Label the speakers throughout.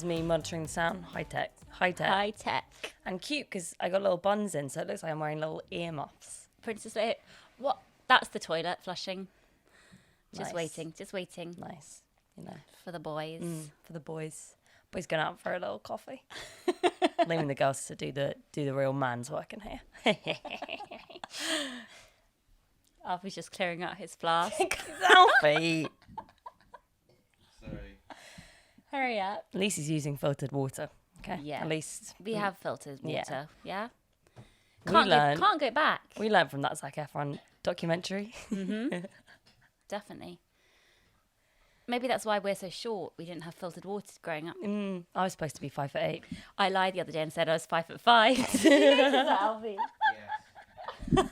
Speaker 1: is me monitoring the sound. High tech.
Speaker 2: High tech.
Speaker 1: And cute because I got little buns in, so it looks like I'm wearing little earmuffs.
Speaker 2: Princess Leia. What? That's the toilet flushing.
Speaker 1: Nice.
Speaker 2: Just waiting.
Speaker 1: Nice. You know.
Speaker 2: For the boys.
Speaker 1: For the boys. Boys going out for a little coffee. Leaving the girls to do the real man's work in here.
Speaker 2: Alfie's just clearing out his flask.
Speaker 1: Alfie.
Speaker 3: Sorry.
Speaker 2: Hurry up.
Speaker 1: At least he's using filtered water. Okay.
Speaker 2: Yeah.
Speaker 1: At least
Speaker 2: We have filtered water. Yeah.
Speaker 1: We
Speaker 2: Can't go back.
Speaker 1: We learned from that Zac Efron documentary.
Speaker 2: Definitely. Maybe that's why we're so short. We didn't have filtered water growing up.
Speaker 1: I was supposed to be 5'8".
Speaker 2: I lied the other day and said I was 5'5". Alfie.
Speaker 3: Yes.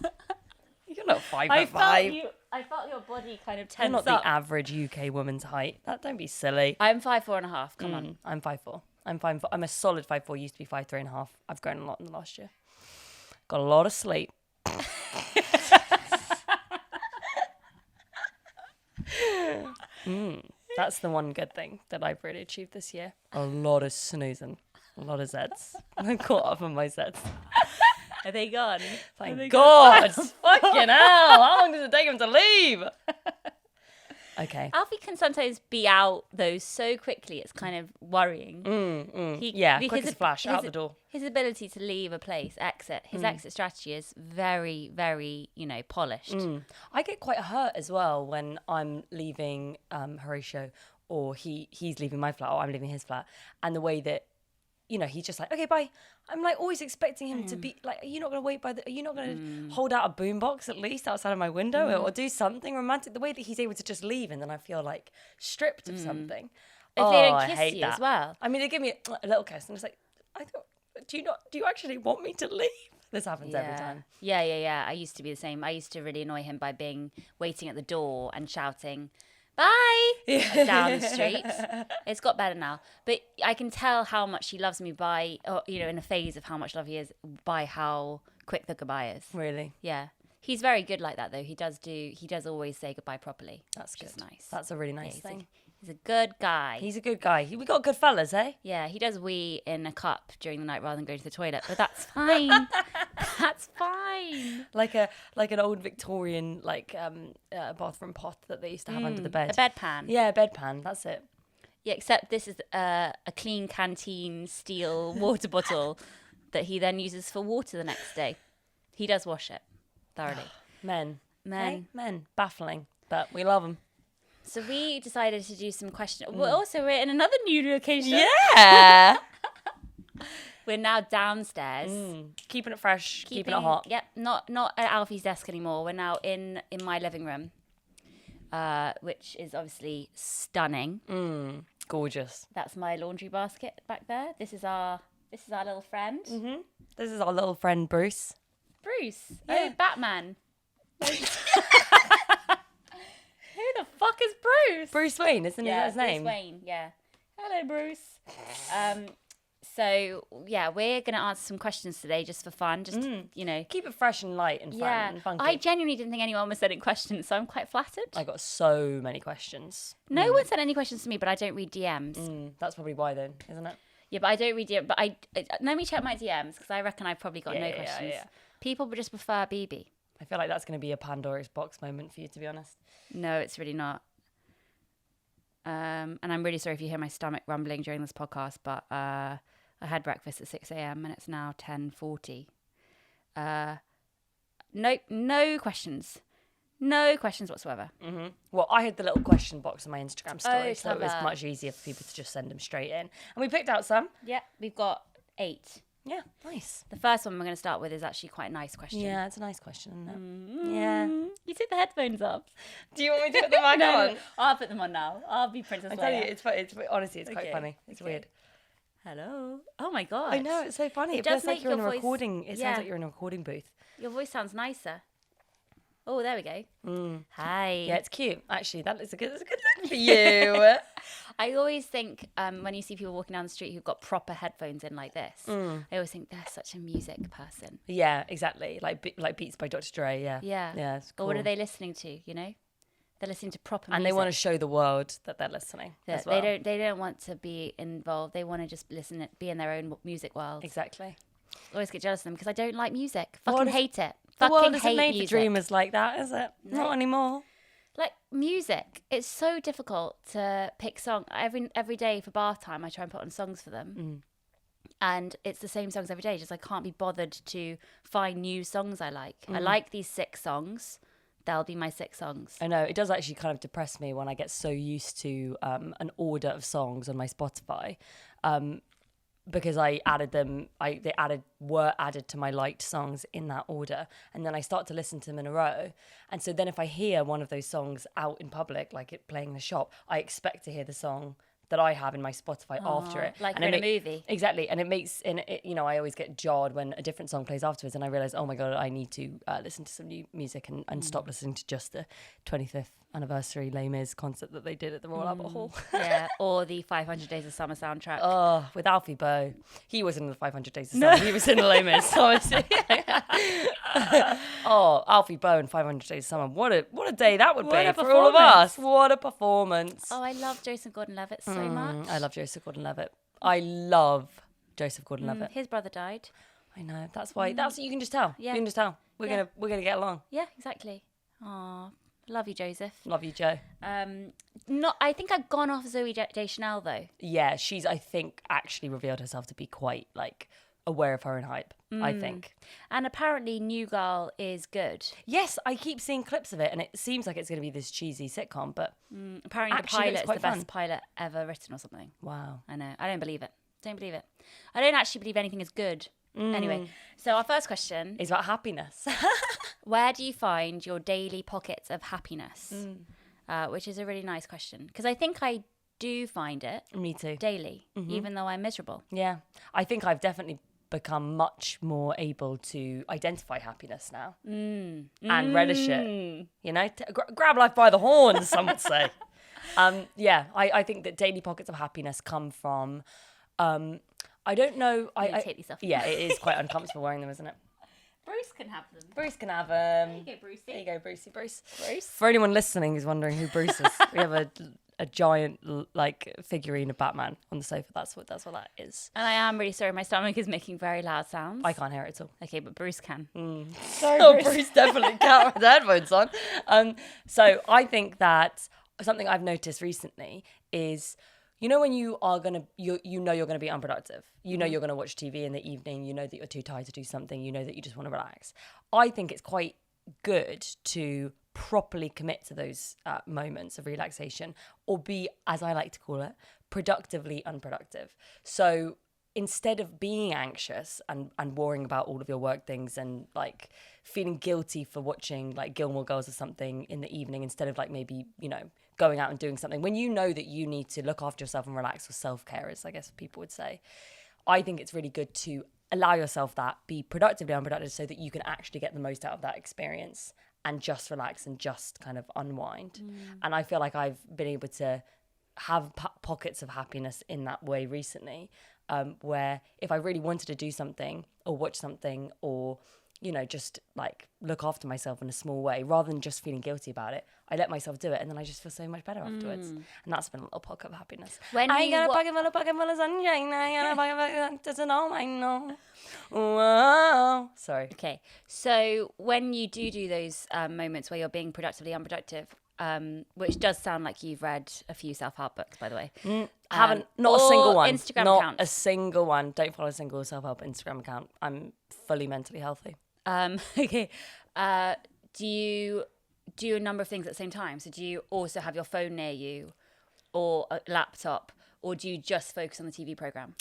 Speaker 1: You're not 5'5".
Speaker 2: I felt your body kind of
Speaker 1: You're
Speaker 2: tense
Speaker 1: not
Speaker 2: up.
Speaker 1: the average UK woman's height. Don't be silly.
Speaker 2: I'm 5'4.5". Come on.
Speaker 1: I'm 5'4". I'm a solid 5'4". Used to be 5'3.5". I've grown a lot in the last year. Got a lot of sleep. That's the one good thing that I've really achieved this year. A lot of snoozing. A lot of Zeds. I'm caught up on my Zeds.
Speaker 2: Are they gone?
Speaker 1: Thank God. Fucking hell. How long does it take him to leave? Okay.
Speaker 2: Alfie can sometimes be out though so quickly it's kind of worrying.
Speaker 1: Quick as a flash, out the door.
Speaker 2: His ability to leave a place, his exit strategy is very, very, polished.
Speaker 1: I get quite hurt as well when I'm leaving Horatio or he's leaving my flat or I'm leaving his flat. And the way that, he's just like, okay, bye. I'm like always expecting him to be like, are you not going to wait are you not going to hold out a boombox at least outside of my window or do something romantic? The way that he's able to just leave and then I feel like stripped of something.
Speaker 2: If they don't
Speaker 1: I
Speaker 2: kiss
Speaker 1: hate
Speaker 2: you
Speaker 1: that.
Speaker 2: as well.
Speaker 1: I mean, they give me a little kiss and it's like, do you actually want me to leave? This happens every time.
Speaker 2: Yeah. I used to be the same. I used to really annoy him by waiting at the door and shouting, bye, down the street. It's got better now. But I can tell how much he loves me in a phase of how much love he is by how quick the goodbye is.
Speaker 1: Really?
Speaker 2: Yeah. He's very good like that though. He does always say goodbye properly.
Speaker 1: That's good.
Speaker 2: Which is nice.
Speaker 1: That's a really nice thing.
Speaker 2: He's a good guy.
Speaker 1: He's a good guy. We got good fellas, eh?
Speaker 2: Yeah, he does wee in a cup during the night rather than going to the toilet, but that's fine. That's fine.
Speaker 1: Like an old Victorian bathroom pot that they used to have under the bed.
Speaker 2: A bedpan.
Speaker 1: Yeah, a bedpan. That's it.
Speaker 2: Yeah, except this is a clean canteen steel water bottle that he then uses for water the next day. He does wash it thoroughly.
Speaker 1: Men.
Speaker 2: Men.
Speaker 1: Men. Baffling, but we love them.
Speaker 2: So we decided to do some questions. We're in another new location.
Speaker 1: Yeah.
Speaker 2: We're now downstairs.
Speaker 1: Keeping it fresh, keeping it hot.
Speaker 2: Yep, not at Alfie's desk anymore. We're now in my living room, which is obviously stunning.
Speaker 1: Gorgeous.
Speaker 2: That's my laundry basket back there. This is our little friend.
Speaker 1: This is our little friend Bruce.
Speaker 2: Bruce.
Speaker 1: Yeah.
Speaker 2: Oh, Batman. Who the fuck is Bruce?
Speaker 1: Bruce Wayne, isn't that his name?
Speaker 2: Bruce Wayne, yeah. Hello, Bruce. So, yeah, we're going to answer some questions today just for fun. Just,
Speaker 1: Keep it fresh and light and fun and funky.
Speaker 2: I genuinely didn't think anyone was sending questions, so I'm quite flattered.
Speaker 1: I got so many questions.
Speaker 2: No one sent any questions to me, but I don't read DMs.
Speaker 1: That's probably why then, isn't it?
Speaker 2: Yeah, but I don't read DMs. But let me check my DMs, because I reckon I've probably got no questions.
Speaker 1: Yeah.
Speaker 2: People would just prefer BB.
Speaker 1: I feel like that's going to be a Pandora's box moment for you, to be honest.
Speaker 2: No, it's really not. And I'm really sorry if you hear my stomach rumbling during this podcast, but I had breakfast at 6 a.m. and it's now 10:40. No questions. No questions whatsoever.
Speaker 1: Well, I had the little question box on my Instagram story, so it was
Speaker 2: clever.
Speaker 1: much easier for people to just send them straight in. And we picked out some.
Speaker 2: Yeah, we've got 8.
Speaker 1: Yeah, nice.
Speaker 2: The first one we're going to start with is actually quite a nice question.
Speaker 1: Yeah, it's a nice question, isn't it? Yeah.
Speaker 2: You took the headphones off.
Speaker 1: Do you want me to put them back on?
Speaker 2: I'll put them on now. I'll be Princess
Speaker 1: I
Speaker 2: Leia.
Speaker 1: tell you, it's honestly, it's quite
Speaker 2: Okay,
Speaker 1: funny. It's weird.
Speaker 2: Hello. Oh my god.
Speaker 1: I know, it's so funny. It
Speaker 2: does
Speaker 1: feels like
Speaker 2: make
Speaker 1: you're in a
Speaker 2: your voice-
Speaker 1: recording. It
Speaker 2: yeah.
Speaker 1: sounds like you're in a recording booth.
Speaker 2: Your voice sounds nicer. Oh, there we go. Hi.
Speaker 1: Yeah, it's cute. Actually, that's a good look for you.
Speaker 2: I always think when you see people walking down the street who've got proper headphones in like this, I always think they're such a music person.
Speaker 1: Yeah, exactly. Like Beats by Dr. Dre. Yeah.
Speaker 2: Yeah.
Speaker 1: Yeah. It's cool.
Speaker 2: Or what are they listening to? They're listening to proper music.
Speaker 1: And they want to show the world that they're listening as well.
Speaker 2: They don't want to be involved. They want to just listen, be in their own music world.
Speaker 1: Exactly.
Speaker 2: I always get jealous of them because I don't like music. Fucking hate it.
Speaker 1: The
Speaker 2: Fucking
Speaker 1: world isn't
Speaker 2: hate
Speaker 1: made
Speaker 2: music.
Speaker 1: for dreamers like that, is it?
Speaker 2: No.
Speaker 1: Not anymore.
Speaker 2: Like music, it's so difficult to pick song. Every day for bath time, I try and put on songs for them. And it's the same songs every day. Just I can't be bothered to find new songs I like. I like these 6 songs. They'll be my 6 songs.
Speaker 1: I know, it does actually kind of depress me when I get so used to an order of songs on my Spotify, because I added them, were added to my liked songs in that order, and then I start to listen to them in a row. And so then if I hear one of those songs out in public, like it playing in the shop, I expect to hear the song that I have in my Spotify after it.
Speaker 2: Like
Speaker 1: and
Speaker 2: in a movie.
Speaker 1: Exactly. And it makes, I always get jarred when a different song plays afterwards, and I realise, oh my God, I need to listen to some new music and stop listening to just the 25th anniversary Les Mis concert that they did at the Royal Albert Hall.
Speaker 2: Yeah, or the 500 Days of Summer soundtrack.
Speaker 1: Oh, with Alfie Bow. He wasn't in the 500 Days of Summer. He was in the Les Mis, honestly. Oh, Alfie Bow and 500 Days of Summer. What a day that would
Speaker 2: What
Speaker 1: be
Speaker 2: a
Speaker 1: for all of us.
Speaker 2: performance.
Speaker 1: What a performance.
Speaker 2: Oh, I love Joseph Gordon-Levitt so much.
Speaker 1: I love Joseph Gordon-Levitt. I love Joseph Gordon-Levitt.
Speaker 2: His brother died.
Speaker 1: I know. That's why. You can just tell.
Speaker 2: Yeah.
Speaker 1: You can just tell. We're gonna get along.
Speaker 2: Yeah, exactly. Oh, love you, Joseph.
Speaker 1: Love you, Joe.
Speaker 2: I think I've gone off Zoe Deschanel though.
Speaker 1: Yeah, she's, I think, actually revealed herself to be quite like aware of her own hype. I think.
Speaker 2: And apparently, New Girl is good.
Speaker 1: Yes, I keep seeing clips of it, and it seems like it's going to be this cheesy sitcom, but
Speaker 2: Apparently, the
Speaker 1: Actually,
Speaker 2: pilot
Speaker 1: it's
Speaker 2: is
Speaker 1: quite
Speaker 2: the
Speaker 1: fun.
Speaker 2: best pilot ever written or something.
Speaker 1: wow.
Speaker 2: I know. I don't believe it. Don't believe it. I don't actually believe anything is good. Anyway, so our first question:
Speaker 1: It's about happiness.
Speaker 2: where do you find your daily pockets of happiness? Which is a really nice question because I think I do find it
Speaker 1: Me too.
Speaker 2: daily, even though I'm miserable.
Speaker 1: Yeah, I think I've definitely become much more able to identify happiness now and relish it. You know, grab life by the horns, some would say. I think that daily pockets of happiness come from. I don't know.
Speaker 2: Take these off.
Speaker 1: Yeah, it is quite uncomfortable wearing them, isn't it?
Speaker 2: Bruce can have them.
Speaker 1: Bruce can have them.
Speaker 2: There you go, Brucey.
Speaker 1: There you go, Brucey. Bruce.
Speaker 2: Bruce.
Speaker 1: For anyone listening who's wondering who Bruce is, we have a giant like figurine of Batman on the sofa. That's what that is.
Speaker 2: And I am really sorry. My stomach is making very loud sounds.
Speaker 1: I can't hear it at all.
Speaker 2: Okay, but Bruce can.
Speaker 1: Sorry, Bruce definitely can't with the headphones on. So I think that something I've noticed recently is, you know, when you are you're gonna be unproductive. You know you're gonna watch TV in the evening. You know that you're too tired to do something. You know that you just want to relax. I think it's quite good to properly commit to those moments of relaxation, or be, as I like to call it, productively unproductive. So instead of being anxious and worrying about all of your work things and like feeling guilty for watching like Gilmore Girls or something in the evening, instead of like maybe, you know, going out and doing something, when you know that you need to look after yourself and relax, or self-care, as I guess people would say, I think it's really good to allow yourself that, be productively unproductive, so that you can actually get the most out of that experience and just relax and just kind of unwind. And I feel like I've been able to have pockets of happiness in that way recently, where if I really wanted to do something or watch something or, you know, just like look after myself in a small way, rather than just feeling guilty about it, I let myself do it, and then I just feel so much better afterwards. And that's been a little pocket of happiness.
Speaker 2: When
Speaker 1: I
Speaker 2: you
Speaker 1: got a
Speaker 2: wa-
Speaker 1: pocket full of sunshine. I got a pocket full of doesn't all I know. Whoa. Sorry.
Speaker 2: Okay, so when you do those moments where you're being productively unproductive, which does sound like you've read a few self-help books, by the way.
Speaker 1: Haven't, not a
Speaker 2: or
Speaker 1: single one.
Speaker 2: Instagram
Speaker 1: not
Speaker 2: accounts.
Speaker 1: a single one. Don't follow a single self-help Instagram account. I'm fully mentally healthy.
Speaker 2: Okay. Do you do a number of things at the same time? So do you also have your phone near you or a laptop, or do you just focus on the TV program?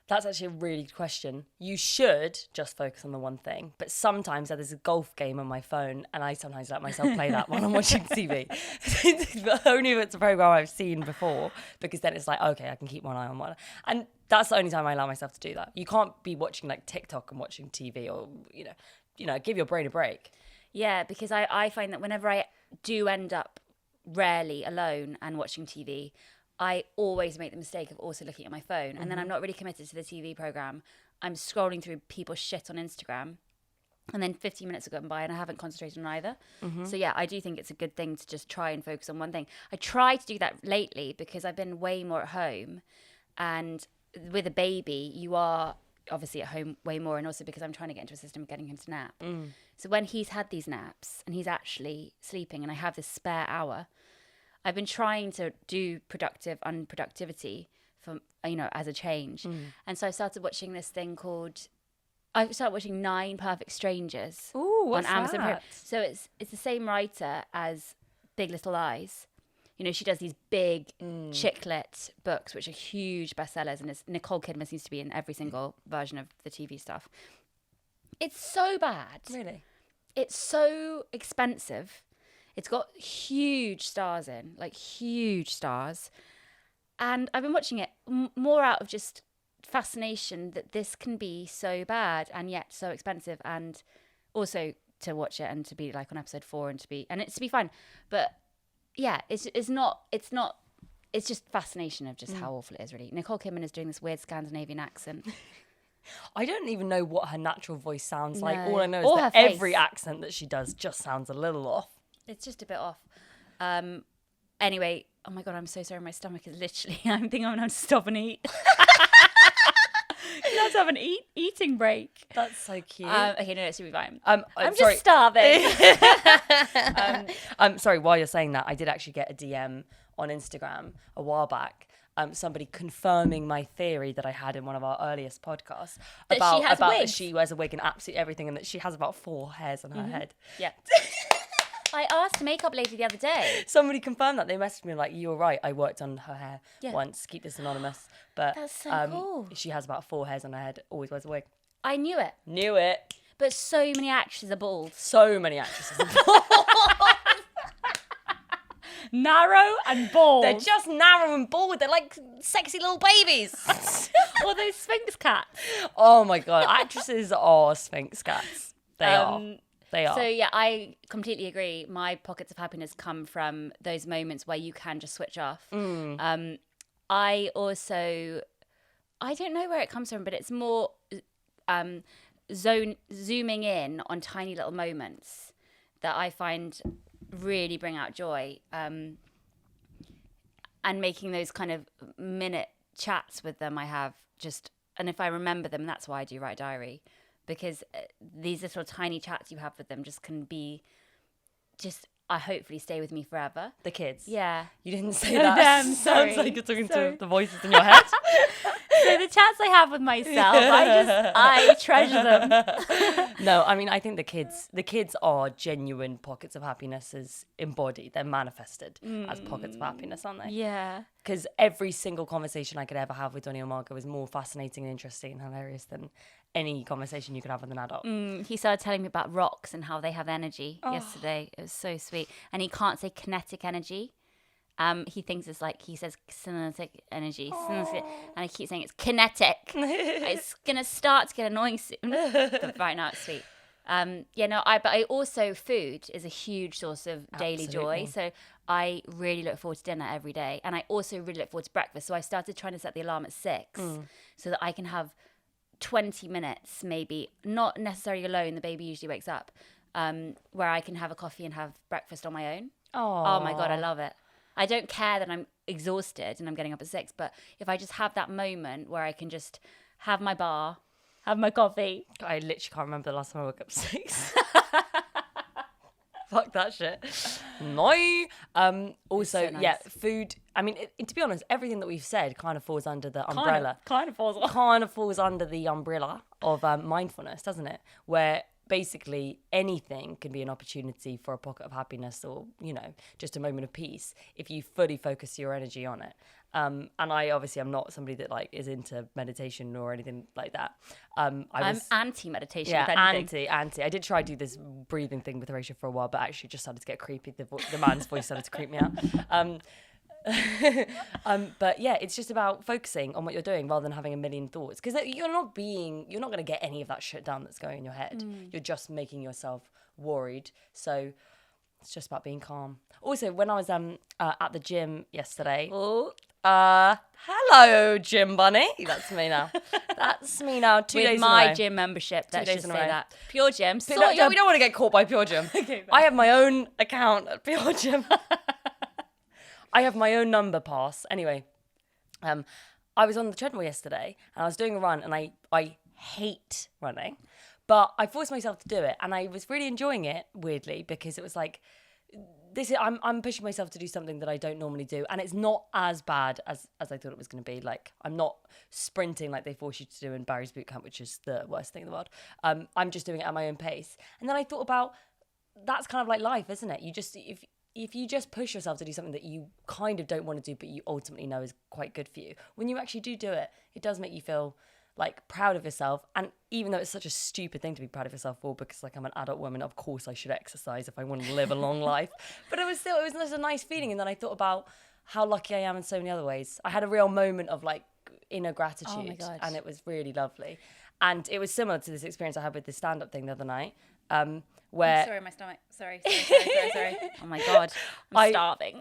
Speaker 1: That's actually a really good question. You should just focus on the one thing, but sometimes there's a golf game on my phone, and I sometimes let myself play that while I'm watching TV. But only if it's a program I've seen before, because then it's like, okay, I can keep one eye on one. And that's the only time I allow myself to do that. You can't be watching like TikTok and watching TV, or you know, give your brain a break.
Speaker 2: Yeah, because I find that whenever I do end up rarely alone and watching TV, I always make the mistake of also looking at my phone, and then I'm not really committed to the TV program. I'm scrolling through people's shit on Instagram, And then 15 minutes have gone by and I haven't concentrated on either. So yeah, I do think it's a good thing to just try and focus on one thing. I try to do that lately because I've been way more at home, and with a baby, you are obviously at home way more, and also because I'm trying to get into a system of getting him to nap. So when he's had these naps and he's actually sleeping and I have this spare hour, I've been trying to do productive unproductivity for, as a change. And so I started watching this thing called, I started watching 9 Perfect Strangers on Amazon Prime. So it's the same writer as Big Little Lies. She does these big chick lit books, which are huge bestsellers, and Nicole Kidman seems to be in every single version of the TV stuff. It's so bad.
Speaker 1: Really?
Speaker 2: It's so expensive. It's got huge stars in, like huge stars. And I've been watching it more out of just fascination that this can be so bad and yet so expensive, and also to watch it and to be like on episode 4 and to be fun. But yeah, it's just fascination of just how awful it is, really. Nicole Kidman is doing this weird Scandinavian accent.
Speaker 1: I don't even know what her natural voice sounds like.
Speaker 2: No.
Speaker 1: All I know
Speaker 2: Or
Speaker 1: is
Speaker 2: her
Speaker 1: that
Speaker 2: face.
Speaker 1: every accent that she does just sounds a little off.
Speaker 2: It's just a bit off. Anyway, oh my God, I'm so sorry. My stomach is literally, I think I'm going to have to stop and eat. You have to have an eating break.
Speaker 1: That's so cute.
Speaker 2: Okay, no, it should be fine.
Speaker 1: I'm
Speaker 2: just starving.
Speaker 1: Sorry, while you're saying that, I did actually get a DM on Instagram a while back. Somebody confirming my theory that I had in one of our earliest podcasts
Speaker 2: That
Speaker 1: that she wears a wig and absolutely everything, and that she has about 4 hairs on her head.
Speaker 2: Yeah. I asked a makeup lady the other day.
Speaker 1: Somebody confirmed that. They messaged me like, "You were right. I worked on her hair once. Keep this anonymous." But
Speaker 2: That's so cool.
Speaker 1: She has about 4 hairs on her head. Always wears a wig.
Speaker 2: I knew it.
Speaker 1: Knew it.
Speaker 2: But so many actresses are bald.
Speaker 1: So many actresses are bald.
Speaker 2: Narrow and bald.
Speaker 1: They're just narrow and bald. They're like sexy little babies.
Speaker 2: Or those Sphinx cats.
Speaker 1: Oh my God. Actresses are Sphinx cats. They are. They are.
Speaker 2: So yeah, I completely agree. My pockets of happiness come from those moments where you can just switch off. I don't know where it comes from, but it's more zooming in on tiny little moments that I find really bring out joy, and making those kind of minute chats with them. And if I remember them, that's why I do write a diary, because these little tiny chats you have with them just can be I hopefully stay with me forever.
Speaker 1: The kids.
Speaker 2: Yeah.
Speaker 1: You didn't say that.
Speaker 2: Them,
Speaker 1: Sounds
Speaker 2: sorry.
Speaker 1: like you're talking to the voices in your head.
Speaker 2: So the chats I have with myself, I treasure them.
Speaker 1: No, I mean, I think the kids are genuine pockets of happiness as embodied. They're manifested as pockets of happiness, aren't they?
Speaker 2: Yeah.
Speaker 1: Because every single conversation I could ever have with Donnie or Margot was more fascinating and interesting and hilarious than any conversation you could have with an adult.
Speaker 2: He started telling me about rocks and how they have energy yesterday. It was so sweet. And he can't say kinetic energy. He thinks it's like, he says kinetic energy. And I keep saying it's kinetic. It's going to start to get annoying soon. But right now it's sweet. But I also, food is a huge source of daily joy. So I really look forward to dinner every day. And I also really look forward to breakfast. So I started trying to set the alarm at 6 so that I can have 20 minutes, maybe, not necessarily alone. The baby usually wakes up, where I can have a coffee and have breakfast on my own. Oh my God, I love it. I don't care that I'm exhausted and I'm getting up at 6, but if I just have that moment where I can just have my bar, have my coffee.
Speaker 1: I literally can't remember the last time I woke up at 6. Fuck that shit. No. Also,
Speaker 2: so nice.
Speaker 1: yeah, food. I mean, to be honest, everything that we've said kind of falls under the umbrella.
Speaker 2: Kind of
Speaker 1: falls under the umbrella of mindfulness, doesn't it? Where basically anything can be an opportunity for a pocket of happiness, or, just a moment of peace if you fully focus your energy on it. And I obviously am not somebody that is into meditation or anything like that. I'm
Speaker 2: anti-meditation.
Speaker 1: Yeah,
Speaker 2: if anything.
Speaker 1: anti. I did try to do this breathing thing with Horatio for a while, but actually just started to get creepy. The man's voice started to creep me out. But yeah, it's just about focusing on what you're doing rather than having a million thoughts, because you're not going to get any of that shit done that's going in your head. You're just making yourself worried. So it's just about being calm. Also, when I was at the gym yesterday, Hello, Gym Bunny. That's me now. That's me now. 2 days
Speaker 2: With
Speaker 1: in a
Speaker 2: my
Speaker 1: row.
Speaker 2: gym membership, let's
Speaker 1: days
Speaker 2: just
Speaker 1: in
Speaker 2: say
Speaker 1: a row.
Speaker 2: that. Pure Gym.
Speaker 1: No,
Speaker 2: Sort
Speaker 1: we don't want to get caught by Pure Gym.
Speaker 2: Okay,
Speaker 1: I have my own account at Pure Gym. I have my own number pass. Anyway, I was on the treadmill yesterday and I was doing a run, and I hate running, but I forced myself to do it, and I was really enjoying it, weirdly, because it was like, I'm pushing myself to do something that I don't normally do, and it's not as bad as I thought it was going to be. Like, I'm not sprinting like they force you to do in Barry's boot camp, which is the worst thing in the world. I'm just doing it at my own pace. And then I thought about, that's kind of like life, isn't it? You just, if you just push yourself to do something that you kind of don't want to do, but you ultimately know is quite good for you, when you actually do it, it does make you feel like proud of yourself. And even though it's such a stupid thing to be proud of yourself for, because like I'm an adult woman, of course I should exercise if I want to live a long life, but it was just a nice feeling. And then I thought about how lucky I am in so many other ways. I had a real moment of like inner gratitude,
Speaker 2: Oh my God.
Speaker 1: and it was really lovely. And it was similar to this experience I had with the stand-up thing the other night, where
Speaker 2: Sorry, my stomach. Sorry. Oh my God. I'm starving.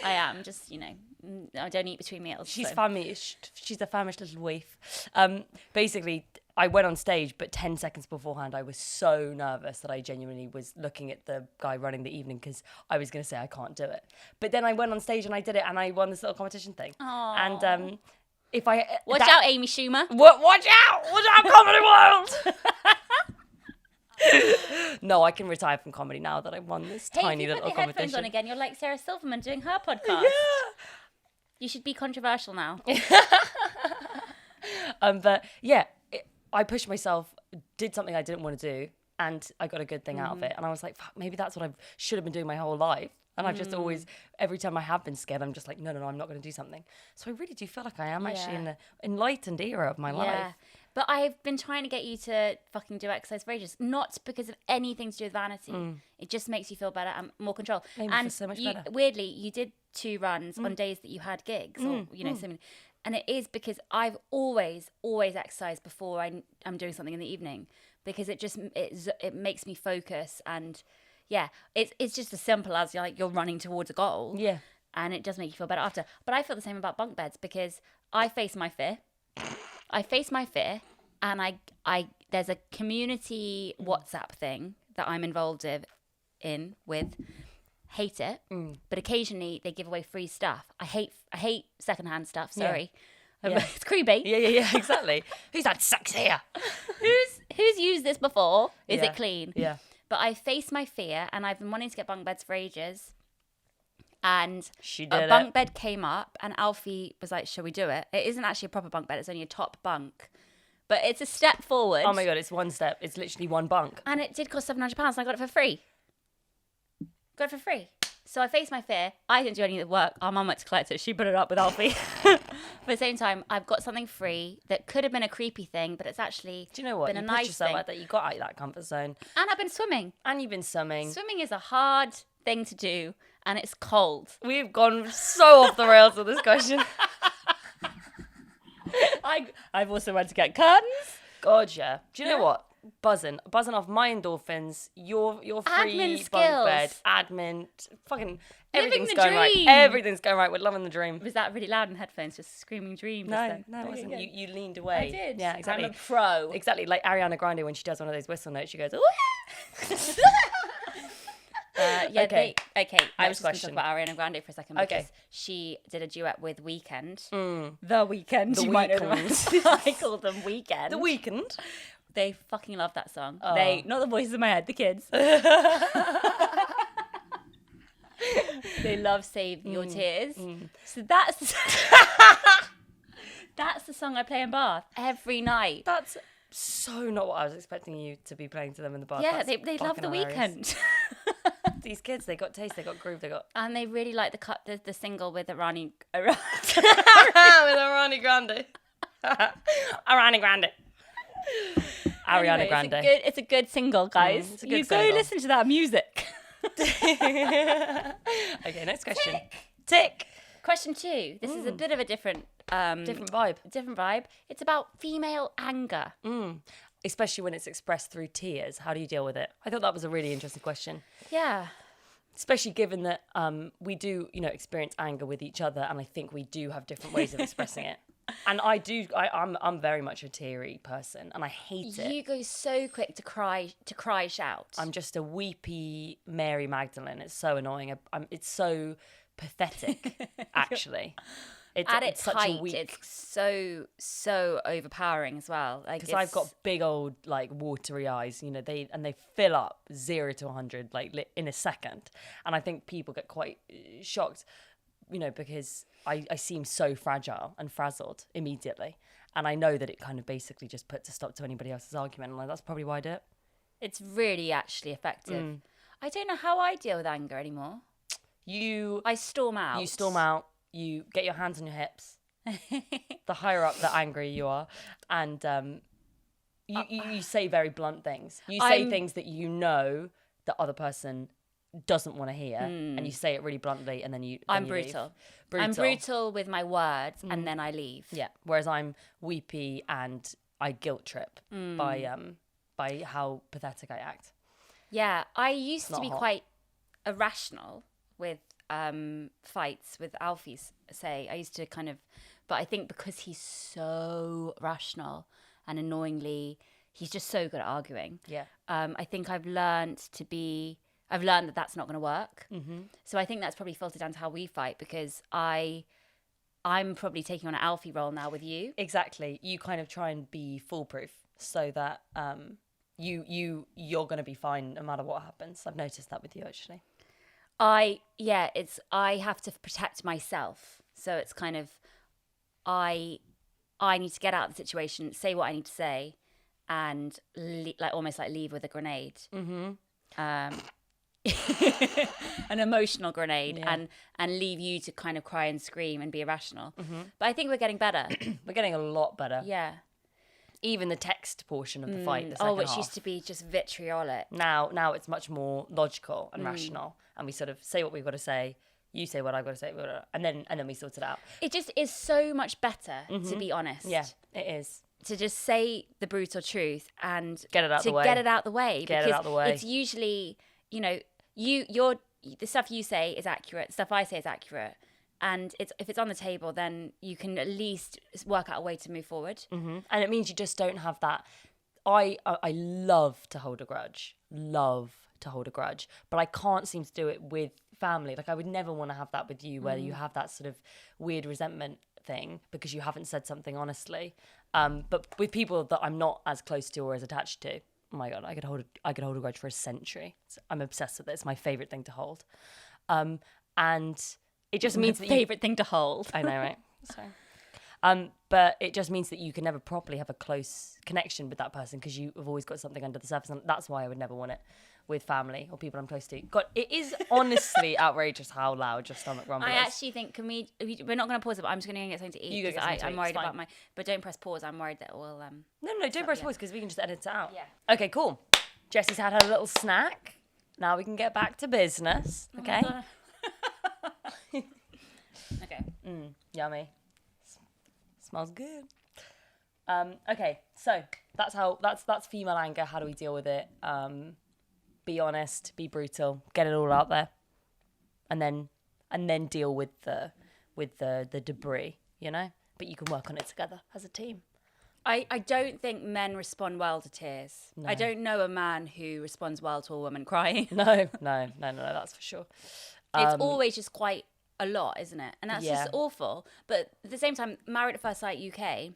Speaker 2: I am just, I don't eat between meals.
Speaker 1: she's
Speaker 2: so.
Speaker 1: famished. She's a famished little waif. Basically, I went on stage, but 10 seconds beforehand, I was so nervous that I genuinely was looking at the guy running the evening, because I was going to say I can't do it. But then I went on stage and I did it, and I won this little competition thing.
Speaker 2: Aww.
Speaker 1: And if I
Speaker 2: Watch out, Amy Schumer.
Speaker 1: Watch out, Comedy World. No, I can retire from comedy now that I won this tiny
Speaker 2: if you
Speaker 1: little
Speaker 2: put the headphones
Speaker 1: competition.
Speaker 2: on again, you're like Sarah Silverman doing her podcast.
Speaker 1: Yeah.
Speaker 2: You should be controversial now.
Speaker 1: But yeah, I pushed myself, did something I didn't want to do, and I got a good thing out of it. And I was like, fuck, maybe that's what I should have been doing my whole life. And I've just always, every time I have been scared, I'm just like, no, I'm not going to do something. So I really do feel like I am actually in an enlightened era of my life.
Speaker 2: But I've been trying to get you to fucking do exercise for ages, not because of anything to do with vanity. It just makes you feel better and more control.
Speaker 1: Made me feel so much better.
Speaker 2: Weirdly, you did 2 runs on days that you had gigs, or something. And it is because I've always exercised before I'm doing something in the evening, because it makes me focus. And yeah, it's just as simple as you're running towards a goal.
Speaker 1: Yeah.
Speaker 2: And it does make you feel better after. But I feel the same about bunk beds, because I face my fear. And I there's a community WhatsApp thing that I'm involved in with. Hate it, but occasionally they give away free stuff. I hate secondhand stuff. Sorry, it's creepy.
Speaker 1: Yeah, exactly. Who's had sex here?
Speaker 2: Who's used this before? Is
Speaker 1: Yeah.
Speaker 2: it clean?
Speaker 1: Yeah.
Speaker 2: But I face my fear, and I've been wanting to get bunk beds for ages. And
Speaker 1: She did
Speaker 2: a bunk bed came up, and Alfie was like, "Shall we do it?" It isn't actually a proper bunk bed; it's only a top bunk, but it's a step forward.
Speaker 1: Oh my God, it's one step. It's literally one bunk.
Speaker 2: And it did cost £700, and I got it for free. So I faced my fear. I didn't do any of the work. Our mum went to collect it. She put it up with Alfie. But at the same time, I've got something free that could have been a creepy thing, but it's actually
Speaker 1: Do you know what?
Speaker 2: been
Speaker 1: You
Speaker 2: a
Speaker 1: pushed
Speaker 2: nice
Speaker 1: yourself
Speaker 2: thing.
Speaker 1: out that you got out of that comfort zone.
Speaker 2: And I've been swimming.
Speaker 1: And you've been swimming.
Speaker 2: Swimming is a hard thing to do, and it's cold.
Speaker 1: We've gone so off the rails with this question.
Speaker 2: I've also went to get curtains.
Speaker 1: God, yeah. Do you know what? Buzzing off my endorphins. Your free
Speaker 2: Admin
Speaker 1: bunk bed,
Speaker 2: skills.
Speaker 1: admin, fucking
Speaker 2: Living
Speaker 1: everything's
Speaker 2: the
Speaker 1: going
Speaker 2: dream.
Speaker 1: right. Everything's going right. We're loving the dream.
Speaker 2: Was that really loud in headphones? Just screaming dream? just
Speaker 1: No,
Speaker 2: then?
Speaker 1: it wasn't.
Speaker 2: Okay,
Speaker 1: You leaned away.
Speaker 2: I did.
Speaker 1: Yeah, exactly.
Speaker 2: I'm a pro.
Speaker 1: Exactly, like Ariana Grande when she does one of those whistle notes, she goes, "Ooh."
Speaker 2: Okay. I was
Speaker 1: Next
Speaker 2: just going to talk
Speaker 1: question.
Speaker 2: about Ariana Grande for a second,
Speaker 1: Okay.
Speaker 2: because she did a duet with Weekend.
Speaker 1: Mm.
Speaker 2: The Weekend.
Speaker 1: The
Speaker 2: you might know
Speaker 1: Weeknd.
Speaker 2: them. I call them Weekend.
Speaker 1: The Weeknd.
Speaker 2: They fucking love that song.
Speaker 1: Oh.
Speaker 2: Not the voices in my head, the kids. They love Save Your Tears. So that's that's the song I play in Bath every night.
Speaker 1: That's so not what I was expecting you to be playing to them in the bar.
Speaker 2: Yeah,
Speaker 1: That's
Speaker 2: they love
Speaker 1: fucking
Speaker 2: The
Speaker 1: hilarious.
Speaker 2: Weekend.
Speaker 1: These kids, they got taste, they got groove, they got
Speaker 2: And they really like the single with Arani.
Speaker 1: with Ariana Grande. Ariana Grande. Ariana
Speaker 2: Anyway,
Speaker 1: Grande.
Speaker 2: It's a good single, guys.
Speaker 1: it's a good
Speaker 2: You go
Speaker 1: single.
Speaker 2: listen to that music.
Speaker 1: Okay, next question. Tick.
Speaker 2: Question 2. This is a bit of a different
Speaker 1: Different vibe.
Speaker 2: different vibe. It's about female anger.
Speaker 1: Especially when it's expressed through tears. How do you deal with it? I thought that was a really interesting question.
Speaker 2: Yeah.
Speaker 1: Especially given that we do, experience anger with each other, and I think we do have different ways of expressing it. And I'm very much a teary person, and I hate it.
Speaker 2: You go so quick to cry, shout.
Speaker 1: I'm just a weepy Mary Magdalene. It's so annoying. It's so pathetic, actually.
Speaker 2: At its
Speaker 1: such
Speaker 2: height,
Speaker 1: a weak...
Speaker 2: it's so overpowering as well. Like,
Speaker 1: because I've got big old watery eyes, they fill up 0 to 100 in a second, and I think people get quite shocked, because I seem so fragile and frazzled immediately, and I know that it kind of basically just puts a stop to anybody else's argument, and that's probably why I do it.
Speaker 2: It's really actually effective. I don't know how I deal with anger anymore. I storm out.
Speaker 1: You storm out. You get your hands on your hips. The higher up, the angrier you are. And you say very blunt things. You say things that the other person doesn't want to hear. And you say it really bluntly, and then you
Speaker 2: I'm
Speaker 1: leave.
Speaker 2: brutal. I'm brutal with my words, and then I leave.
Speaker 1: Yeah. Whereas I'm weepy and I guilt trip by how pathetic I act.
Speaker 2: Yeah. I used to be
Speaker 1: hot.
Speaker 2: quite irrational with fights with Alfie, say. I used to but I think because he's so rational and annoyingly, he's just so good at arguing.
Speaker 1: Yeah.
Speaker 2: I think I've learned that that's not going to work. Mm-hmm. So I think that's probably filtered down to how we fight, because I'm probably taking on an Alfie role now with you.
Speaker 1: Exactly. You kind of try and be foolproof so that you're going to be fine no matter what happens. I've noticed that with you, actually.
Speaker 2: I have to protect myself. So it's kind of, I need to get out of the situation, say what I need to say, and almost leave with a grenade. Mm-hmm. An emotional grenade,
Speaker 1: yeah.
Speaker 2: and leave you to kind of cry and scream and be irrational. Mm-hmm. But I think we're getting better.
Speaker 1: We're getting a lot better.
Speaker 2: Yeah.
Speaker 1: Even the text portion of the fight, the second
Speaker 2: which
Speaker 1: half.
Speaker 2: used to be just vitriolic.
Speaker 1: Now it's much more logical and rational, and we sort of say what we've got to say. You say what I've got to say, and then we sort it out.
Speaker 2: It just is so much better, to be honest.
Speaker 1: Yeah, it is.
Speaker 2: To just say the brutal truth and
Speaker 1: get it out the way.
Speaker 2: Get it out the way.
Speaker 1: Get it out the way.
Speaker 2: It's usually, the stuff you say is accurate. The stuff I say is accurate. And if it's on the table, then you can at least work out a way to move forward.
Speaker 1: Mm-hmm. And it means you just don't have that. I love to hold a grudge. But I can't seem to do it with family. I would never want to have that with you, where you have that sort of weird resentment thing because you haven't said something honestly. But with people that I'm not as close to or as attached to, oh my God, I could hold a grudge for a century. I'm obsessed with it. It's my favourite thing to hold. And it just means that
Speaker 2: favourite thing to hold.
Speaker 1: I know, right? Sorry. But it just means that you can never properly have a close connection with that person because you have always got something under the surface, and that's why I would never want it with family or people I'm close to. God, it is honestly outrageous how loud your stomach rumbles.
Speaker 2: I actually think, we're not going to pause it, but I'm just going to get something to eat.
Speaker 1: You go get something to eat,
Speaker 2: I'm worried
Speaker 1: it's fine.
Speaker 2: about but don't press pause. I'm worried that it will...
Speaker 1: No, don't press pause because we can just edit it out.
Speaker 2: Yeah.
Speaker 1: Okay, cool. Jessie's had her little snack. Now we can get back to business. Okay.
Speaker 2: Okay.
Speaker 1: Yummy. Smells good. Okay, so that's female anger. How do we deal with it? Be honest, be brutal, get it all out there, and then deal with the debris, But you can work on it together as a team.
Speaker 2: I don't think men respond well to tears.
Speaker 1: No.
Speaker 2: I don't know a man who responds well to a woman crying.
Speaker 1: No, that's for sure.
Speaker 2: It's always just quite a lot, isn't it? And that's
Speaker 1: Yeah.
Speaker 2: just awful. But at the same time, Married at First Sight UK,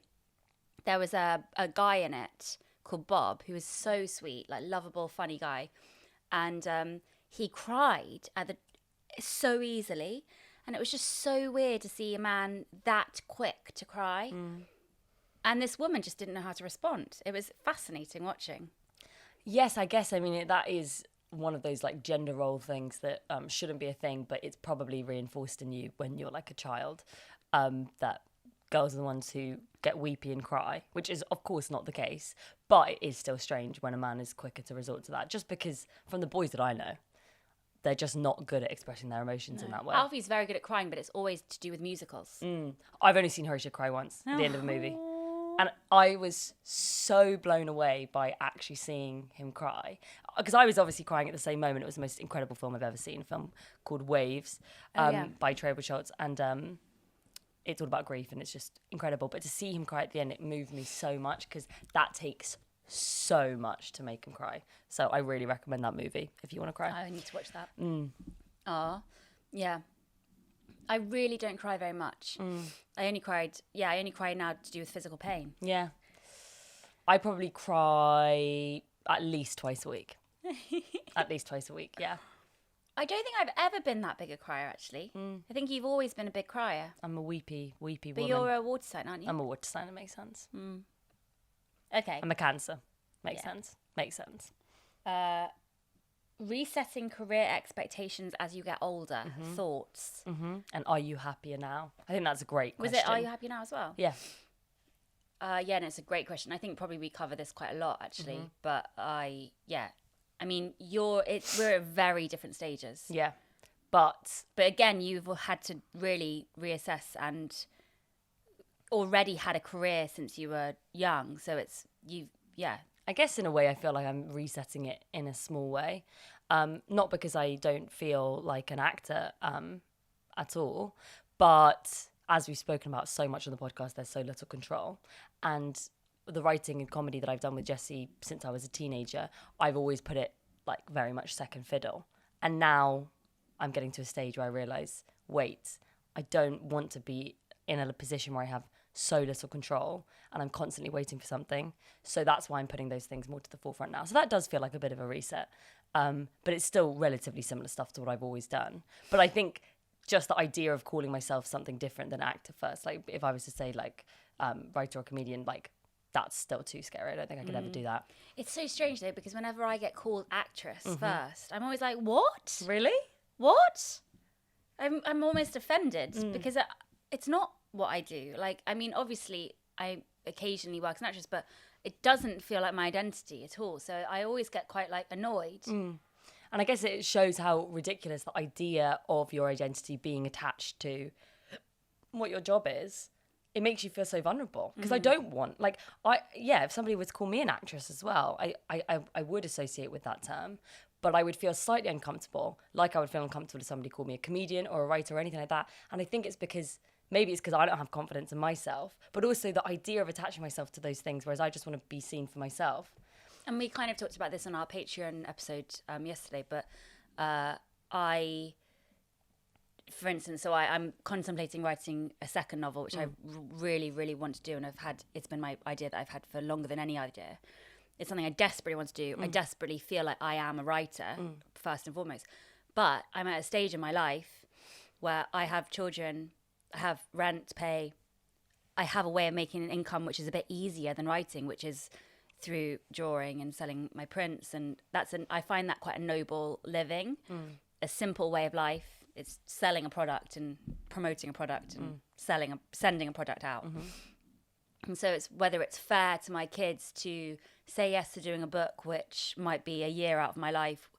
Speaker 2: there was a guy in it called Bob who was so sweet, lovable, funny guy. And he cried so easily. And it was just so weird to see a man that quick to cry. And this woman just didn't know how to respond. It was fascinating watching.
Speaker 1: Yes, I guess. I mean, that is one of those gender role things that shouldn't be a thing, but it's probably reinforced in you when you're a child, that girls are the ones who get weepy and cry, which is of course not the case, but it is still strange when a man is quicker to resort to that, just because from the boys that I know, they're just not good at expressing their emotions in that way.
Speaker 2: Alfie's very good at crying, but it's always to do with musicals.
Speaker 1: I've only seen Horatio cry once at the end of a movie. And I was so blown away by actually seeing him cry. Because I was obviously crying at the same moment. It was the most incredible film I've ever seen, a film called Waves by Trevor Schultz. And it's all about grief and it's just incredible. But to see him cry at the end, it moved me so much because that takes so much to make him cry. So I really recommend that movie if you want to cry.
Speaker 2: I need to watch that. Yeah. I really don't cry very much. I only cry now to do with physical pain.
Speaker 1: Yeah. I probably cry at least twice a week. At least twice a week, yeah.
Speaker 2: I don't think I've ever been that big a crier, actually. I think you've always been a big crier.
Speaker 1: I'm a weepy
Speaker 2: But
Speaker 1: woman.
Speaker 2: you're a water sign, aren't you?
Speaker 1: I'm a water sign, that makes sense.
Speaker 2: Okay.
Speaker 1: I'm a Cancer. Makes sense. Makes sense.
Speaker 2: Resetting career expectations as you get older. Thoughts.
Speaker 1: And are you happier now? I think that's a great question.
Speaker 2: Was it, are you happy now as well?
Speaker 1: Yeah.
Speaker 2: Yeah, no, it's a great question. I think probably we cover this quite a lot, actually. But I mean, we're at very different stages.
Speaker 1: Yeah. But
Speaker 2: again, you've had to really reassess and already had a career since you were young. So
Speaker 1: I guess in a way I feel like I'm resetting it in a small way. Not because I don't feel like an actor at all, but as we've spoken about so much on the podcast, there's so little control. And the writing and comedy that I've done with Jessie since I was a teenager, I've always put it like very much second fiddle. And now I'm getting to a stage where I realise, wait, I don't want to be in a position where I have so little control and I'm constantly waiting for something. So that's why I'm putting those things more to the forefront now. So that does feel like a bit of a reset. But it's still relatively similar stuff to what I've always done. But I think just the idea of calling myself something different than actor first, like if I was to say like writer or comedian, like that's still too scary. I don't think I could ever do that.
Speaker 2: It's so strange though, because whenever I get called actress first, I'm always like, what?
Speaker 1: Really?
Speaker 2: What? I'm almost offended because it's not what I do. Like, I mean, obviously I occasionally work as an actress, but it doesn't feel like my identity at all. So I always get quite like annoyed.
Speaker 1: And I guess it shows how ridiculous the idea of your identity being attached to what your job is. It makes you feel so vulnerable because I don't want, like, if somebody was to call me an actress as well, I would associate with that term, but I would feel slightly uncomfortable, like I would feel uncomfortable if somebody called me a comedian or a writer or anything like that. And I think it's because, maybe it's because I don't have confidence in myself, but also the idea of attaching myself to those things, whereas I just want to be seen for myself.
Speaker 2: And we kind of talked about this on our Patreon episode yesterday, but for instance, I'm contemplating writing a second novel, which I really, really want to do. And it's been my idea that I've had for longer than any idea. It's something I desperately want to do. I desperately feel like I am a writer, first and foremost. But I'm at a stage in my life where I have children, I have rent to pay. I have a way of making an income which is a bit easier than writing, which is through drawing and selling my prints. And I find that quite a noble living, a simple way of life. It's selling a product and promoting a product and sending a product out. And so it's whether it's fair to my kids to say yes to doing a book, which might be a year out of my life.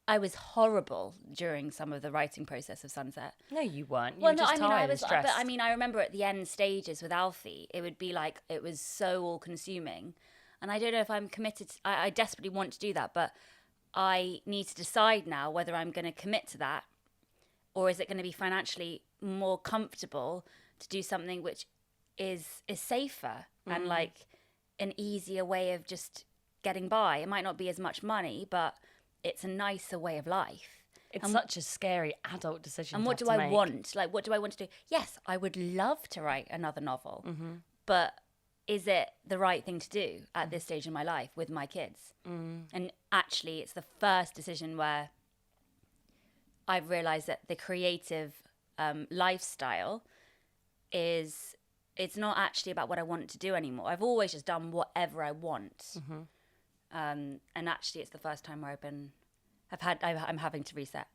Speaker 2: I was horrible during some of the writing process of Sunset.
Speaker 1: No, you weren't. You
Speaker 2: Well,
Speaker 1: were
Speaker 2: no,
Speaker 1: just
Speaker 2: I mean,
Speaker 1: tired and stressed.
Speaker 2: but I mean, I remember at the end stages with Alfie, it would be like, it was so all consuming. And I don't know if I'm committed. I desperately want to do that, but I need to decide now whether I'm going to commit to that, or is it going to be financially more comfortable to do something which is safer and like an easier way of just getting by. It might not be as much money, but it's a nicer way of life.
Speaker 1: It's such a scary adult decision.
Speaker 2: And what do I want? Like, what do I want to do? Yes, I would love to write another novel, but is it the right thing to do at this stage in my life with my kids? And actually, it's the first decision where I've realized that the creative lifestyle it's not actually about what I want to do anymore. I've always just done whatever I want. And actually, it's the first time where I'm having to reset.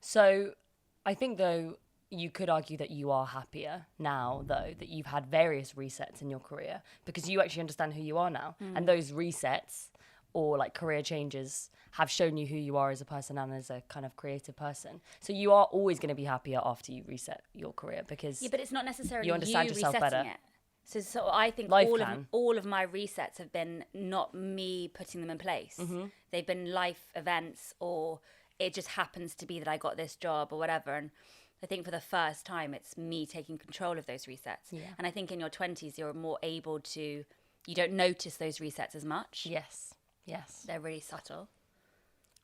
Speaker 1: So I think, though, you could argue that you are happier now, though, that you've had various resets in your career because you actually understand who you are now. And those resets or like career changes have shown you who you are as a person and as a kind of creative person. So you are always going to be happier after you reset your career because
Speaker 2: but it's not necessarily
Speaker 1: you understand yourself better.
Speaker 2: It. So I think
Speaker 1: Life
Speaker 2: all
Speaker 1: plan.
Speaker 2: of my resets have been not me putting them in place. They've been life events, or it just happens to be that I got this job or whatever. And I think for the first time, it's me taking control of those resets.
Speaker 1: Yeah.
Speaker 2: And I think in your 20s, you're more able to, you don't notice those resets as much.
Speaker 1: Yes.
Speaker 2: They're really subtle.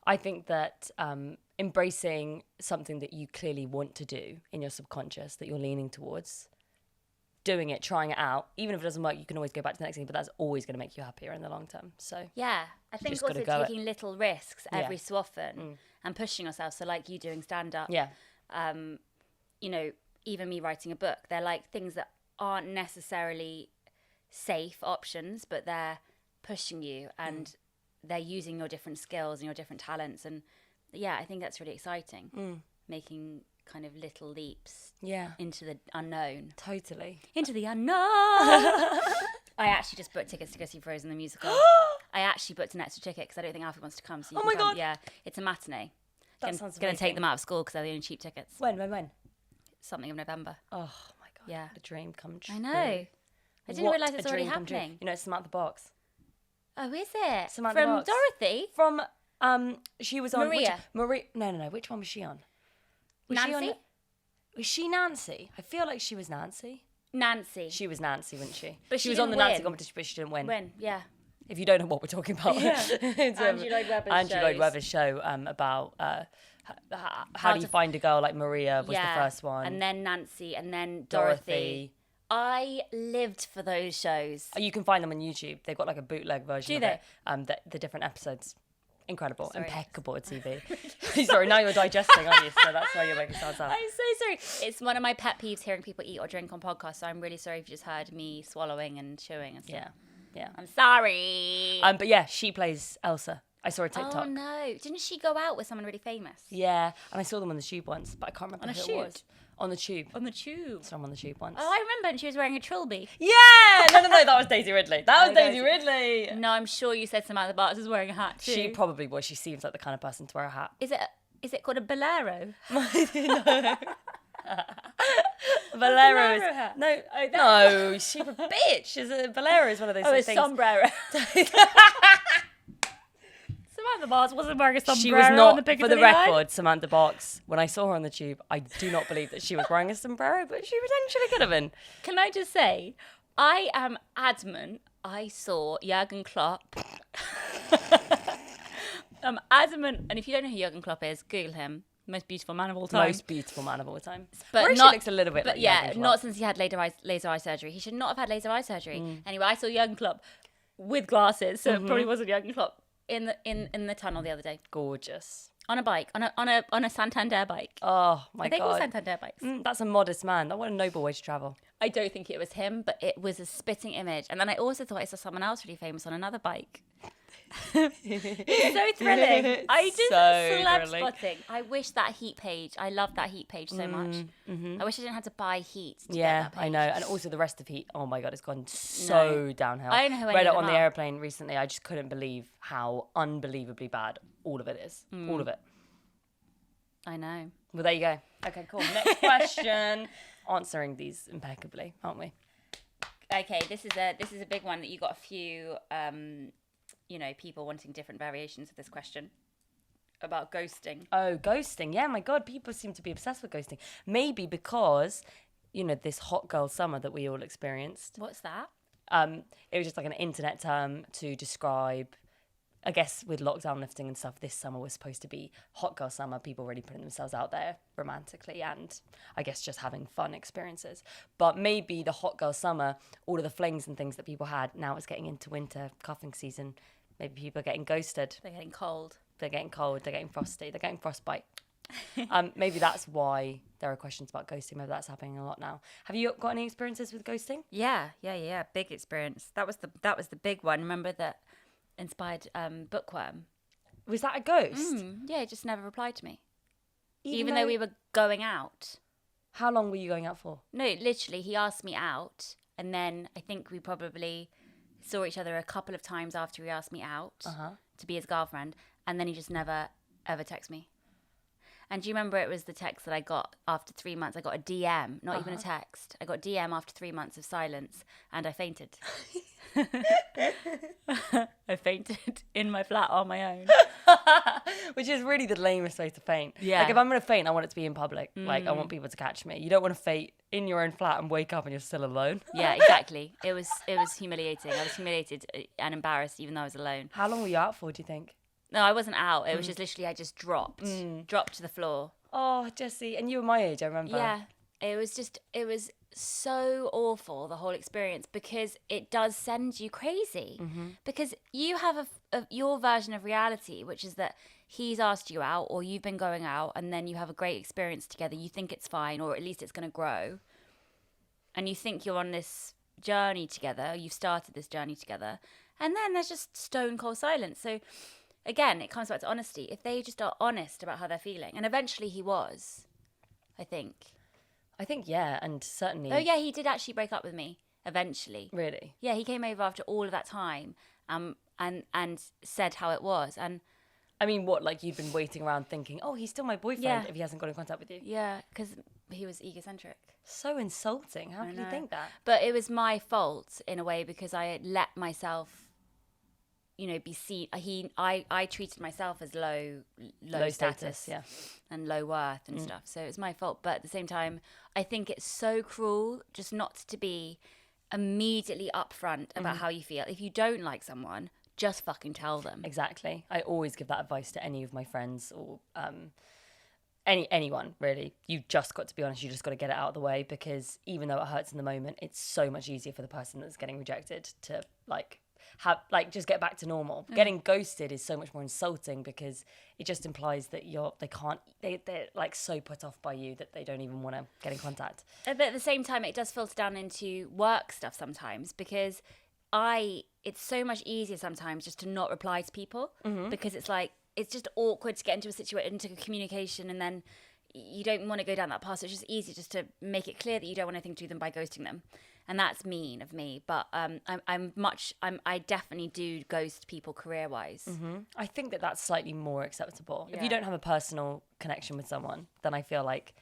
Speaker 1: I think that embracing something that you clearly want to do in your subconscious, that you're leaning towards, doing it, trying it out, even if it doesn't work, you can always go back to the next thing, but that's always going to make you happier in the long term. So
Speaker 2: Yeah, I think
Speaker 1: just
Speaker 2: also
Speaker 1: gotta go
Speaker 2: taking little risks every
Speaker 1: Yeah.
Speaker 2: so often and pushing yourself. So like you doing stand-up,
Speaker 1: yeah,
Speaker 2: you know, even me writing a book, they're like things that aren't necessarily safe options, but they're pushing you and they're using your different skills and your different talents. And yeah, I think that's really exciting, making kind of little leaps
Speaker 1: yeah,
Speaker 2: into the unknown.
Speaker 1: totally.
Speaker 2: Into the unknown. I actually just booked tickets to go see Frozen the musical. I actually booked an extra ticket because I don't think Alfie wants to come. So you
Speaker 1: Oh
Speaker 2: can
Speaker 1: my
Speaker 2: come.
Speaker 1: God.
Speaker 2: Yeah, it's a matinee.
Speaker 1: That sounds
Speaker 2: Going to take
Speaker 1: amazing.
Speaker 2: them out of school because they're the only cheap tickets.
Speaker 1: When?
Speaker 2: Something of November.
Speaker 1: Oh my God.
Speaker 2: Yeah.
Speaker 1: The dream come true.
Speaker 2: I know. I didn't
Speaker 1: What
Speaker 2: realise
Speaker 1: a
Speaker 2: it's already
Speaker 1: dream come true.
Speaker 2: happening.
Speaker 1: You know, it's Samantha Box.
Speaker 2: Oh, is it?
Speaker 1: Samantha
Speaker 2: From
Speaker 1: Box.
Speaker 2: Dorothy?
Speaker 1: From, she was on...
Speaker 2: Maria.
Speaker 1: No. Which one was she on? Was she
Speaker 2: Nancy?
Speaker 1: on- was she Nancy? I feel like she was Nancy.
Speaker 2: Nancy.
Speaker 1: She was Nancy, wasn't she?
Speaker 2: But
Speaker 1: she
Speaker 2: she
Speaker 1: was on the
Speaker 2: didn't
Speaker 1: Nancy
Speaker 2: win.
Speaker 1: competition, but she didn't win.
Speaker 2: When? Yeah.
Speaker 1: If you don't know what we're talking about,
Speaker 2: Yeah.
Speaker 1: it's
Speaker 2: Andrew Lloyd Webber's
Speaker 1: Andrew Lloyd
Speaker 2: shows.
Speaker 1: Webber's show about how do you find a girl like Maria was
Speaker 2: Yeah.
Speaker 1: the first one.
Speaker 2: And then Nancy, and then Dorothy. I lived for those shows.
Speaker 1: You can find them on YouTube. They've got like a bootleg version
Speaker 2: Do
Speaker 1: of it. The different episodes. Incredible.
Speaker 2: Sorry.
Speaker 1: Impeccable at TV. Sorry, now you're digesting, aren't you? So that's why you're making sounds out.
Speaker 2: I'm so sorry. It's one of my pet peeves hearing people eat or drink on podcasts. So I'm really sorry if you just heard me swallowing and chewing and stuff.
Speaker 1: Yeah.
Speaker 2: I'm sorry.
Speaker 1: But yeah, she plays Elsa. I saw a TikTok.
Speaker 2: Oh no! Didn't she go out with someone really famous?
Speaker 1: Yeah, and I saw them on the tube once, but I can't remember
Speaker 2: On a
Speaker 1: who
Speaker 2: shoot?
Speaker 1: it was. On the tube.
Speaker 2: On the tube.
Speaker 1: Saw them on the tube once.
Speaker 2: Oh, I remember, and she was wearing a trilby.
Speaker 1: Yeah! No, that was Daisy Ridley. That was
Speaker 2: Oh,
Speaker 1: Daisy
Speaker 2: Daisy.
Speaker 1: Ridley.
Speaker 2: No, I'm sure you said Samantha Barks was wearing a hat too.
Speaker 1: She probably was. She seems like the kind of person to wear a hat.
Speaker 2: Is it called a bolero?
Speaker 1: Bolero is...
Speaker 2: bolero hat.
Speaker 1: No,
Speaker 2: Oh,
Speaker 1: no, she's a bitch. Bolero is one of those
Speaker 2: Oh, a
Speaker 1: things.
Speaker 2: sombrero. Samantha Barks wasn't wearing a sombrero
Speaker 1: She was
Speaker 2: on the
Speaker 1: not, for
Speaker 2: Piccadilly
Speaker 1: the
Speaker 2: line.
Speaker 1: record, Samantha Box, when I saw her on the tube, I do not believe that she was wearing a sombrero, but she potentially could have been.
Speaker 2: Can I just say, I am adamant I saw Jurgen Klopp. I'm adamant, and if you don't know who Jurgen Klopp is, Google him. Most beautiful man of all time.
Speaker 1: Most beautiful man of all time.
Speaker 2: But
Speaker 1: Mauricio
Speaker 2: not,
Speaker 1: looks a little bit
Speaker 2: but
Speaker 1: like
Speaker 2: yeah,
Speaker 1: Jurgen Klopp.
Speaker 2: not since he had laser eye surgery. He should not have had laser eye surgery. Anyway, I saw Jurgen Klopp with glasses, so it probably wasn't Jurgen Klopp in the tunnel the other day
Speaker 1: Gorgeous.
Speaker 2: on a bike, on a Santander bike.
Speaker 1: Oh, my
Speaker 2: Are they called
Speaker 1: God.
Speaker 2: Santander bikes?
Speaker 1: That's a modest man. What a noble way to travel.
Speaker 2: I don't think it was him, but it was a spitting image. And then I also thought I saw someone else really famous on another bike. It's so thrilling. I just
Speaker 1: So
Speaker 2: celeb
Speaker 1: thrilling.
Speaker 2: spotting. I wish that heat page. I love that heat page so much. I wish I didn't have to buy heat. To
Speaker 1: Yeah,
Speaker 2: get that
Speaker 1: I
Speaker 2: page.
Speaker 1: know. And also the rest of Heat. Oh my God, it's gone so downhill.
Speaker 2: I don't know who any
Speaker 1: Read
Speaker 2: of
Speaker 1: it on
Speaker 2: them
Speaker 1: the
Speaker 2: are.
Speaker 1: airplane recently. I just couldn't believe how unbelievably bad all of it is. All of it.
Speaker 2: I know.
Speaker 1: Well, there you go. Okay, cool. Next question. Answering these impeccably, aren't we?
Speaker 2: Okay, this is a big one that you got a few people wanting different variations of this question about ghosting.
Speaker 1: Oh, ghosting. Yeah, my God, people seem to be obsessed with ghosting. Maybe because, this hot girl summer that we all experienced.
Speaker 2: What's that?
Speaker 1: It was just like an internet term to describe, I guess, with lockdown lifting and stuff, this summer was supposed to be hot girl summer, people really putting themselves out there romantically and I guess just having fun experiences. But maybe the hot girl summer, all of the flings and things that people had, now it's getting into winter, cuffing season, maybe people are getting ghosted.
Speaker 2: They're getting cold.
Speaker 1: They're getting cold, they're getting frosty, they're getting frostbite. Maybe that's why there are questions about ghosting. Maybe that's happening a lot now. Have you got any experiences with ghosting?
Speaker 2: Yeah. Big experience. That was the big one. Remember that inspired Bookworm?
Speaker 1: Was that a ghost?
Speaker 2: Yeah, he just never replied to me.
Speaker 1: Even
Speaker 2: Even though we were going out.
Speaker 1: How long were you going out for?
Speaker 2: No, literally, he asked me out, and then I think we probably saw each other a couple of times after he asked me out to be his girlfriend, and then he just never, ever texted me. And do you remember it was the text that I got after 3 months? I got a DM, not even a text. I got a DM after 3 months of silence, and I fainted. I fainted in my flat on my own.
Speaker 1: Which is really the lamest way to faint.
Speaker 2: Yeah.
Speaker 1: Like if I'm going to faint, I want it to be in public. Like I want people to catch me. You don't want to faint in your own flat and wake up and you're still alone.
Speaker 2: Yeah, exactly. It was humiliating. I was humiliated and embarrassed even though I was alone.
Speaker 1: How long were you out for, do you think?
Speaker 2: No, I wasn't out. It was just literally I just dropped to the floor.
Speaker 1: Oh, Jessie. And you were my age, I remember.
Speaker 2: Yeah. It was so awful, the whole experience, because it does send you crazy. Because you have your version of reality, which is that he's asked you out or you've been going out and then you have a great experience together. You think it's fine, or at least it's going to grow. And you think you're on this journey together. You've started this journey together. And then there's just stone cold silence. So again, it comes back to honesty. If they just are honest about how they're feeling, and eventually he was, I think,
Speaker 1: yeah, and certainly.
Speaker 2: Oh yeah, he did actually break up with me eventually.
Speaker 1: Really?
Speaker 2: Yeah, he came over after all of that time, and said how it was, and
Speaker 1: I mean, what, like you'd been waiting around thinking, oh, he's still my boyfriend
Speaker 2: Yeah.
Speaker 1: if he hasn't got in contact with you?
Speaker 2: yeah, because he was egocentric.
Speaker 1: So insulting. How could you think that?
Speaker 2: But it was my fault in a way because I let myself, be seen. I treated myself as low status,
Speaker 1: yeah.
Speaker 2: and low worth and stuff. So it's my fault. But at the same time, I think it's so cruel just not to be immediately upfront about how you feel. If you don't like someone, just fucking tell them.
Speaker 1: Exactly. I always give that advice to any of my friends or anyone, really. You've just got to be honest. You just got to get it out of the way, because even though it hurts in the moment, it's so much easier for the person that's getting rejected to just get back to normal. Getting ghosted is so much more insulting because it just implies that they're like so put off by you that they don't even want to get in contact.
Speaker 2: But at the same time, it does filter down into work stuff sometimes, because it's so much easier sometimes just to not reply to people, because it's like, it's just awkward to get into a situation, into a communication, and then you don't want to go down that path. So it's just easy just to make it clear that you don't want anything to do with them by ghosting them. And that's mean of me, but I definitely do ghost people career-wise.
Speaker 1: I think that that's slightly more acceptable. If
Speaker 2: Yeah.
Speaker 1: you don't have a personal connection with someone, then I feel like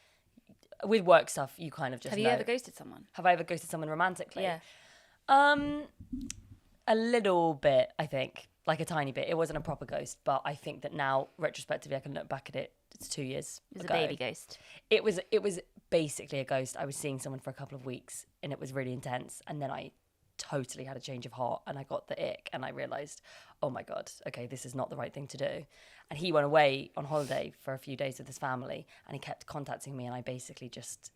Speaker 1: with work stuff, you kind of just
Speaker 2: Have you
Speaker 1: know.
Speaker 2: ever ghosted someone?
Speaker 1: Have I ever ghosted someone romantically?
Speaker 2: Yeah.
Speaker 1: A little bit, I think, like a tiny bit. It wasn't a proper ghost, but I think that now, retrospectively, I can look back at it. It's 2 years
Speaker 2: It was
Speaker 1: ago.
Speaker 2: a baby ghost.
Speaker 1: It was basically a ghost. I was seeing someone for a couple of weeks, and it was really intense. And then I totally had a change of heart, and I got the ick, and I realised, oh my God, okay, this is not the right thing to do. And he went away on holiday for a few days with his family, and he kept contacting me, and I basically just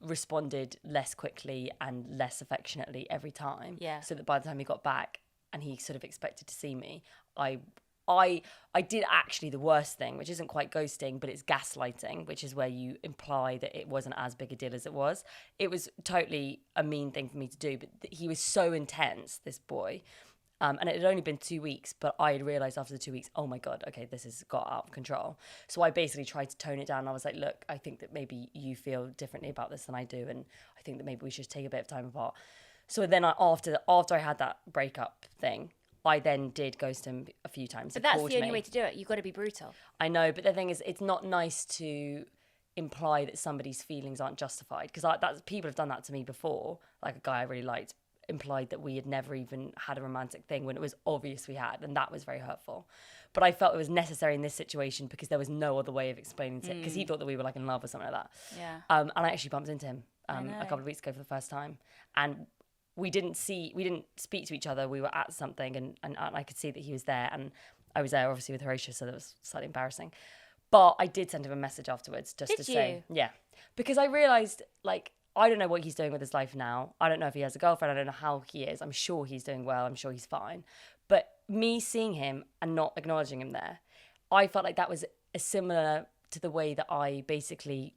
Speaker 1: responded less quickly and less affectionately every time.
Speaker 2: Yeah.
Speaker 1: So that by the time he got back and he sort of expected to see me, I did actually the worst thing, which isn't quite ghosting, but it's gaslighting, which is where you imply that it wasn't as big a deal as it was. It was totally a mean thing for me to do, but he was so intense, this boy. And it had only been 2 weeks, but I had realised after the 2 weeks, oh my God, okay, this has got out of control. So I basically tried to tone it down. I was like, look, I think that maybe you feel differently about this than I do, and I think that maybe we should take a bit of time apart. So then after I had that breakup thing, I then did ghost him a few times.
Speaker 2: But that's the only way to do it. You've got to be brutal.
Speaker 1: I know, but the thing is, it's not nice to imply that somebody's feelings aren't justified, because people have done that to me before. Like a guy I really liked implied that we had never even had a romantic thing when it was obvious we had, and that was very hurtful. But I felt it was necessary in this situation because there was no other way of explaining it, because he thought that we were like in love or something like that.
Speaker 2: Yeah.
Speaker 1: And I actually bumped into him a couple of weeks ago for the first time, and we didn't speak to each other. We were at something, and I could see that he was there, and I was there obviously with Horatio, so that was slightly embarrassing. But I did send him a message afterwards just to say, yeah, because I realised, like, I don't know what he's doing with his life now. I don't know if he has a girlfriend. I don't know how he is. I'm sure he's doing well. I'm sure he's fine. But me seeing him and not acknowledging him there, I felt like that was similar to the way that I basically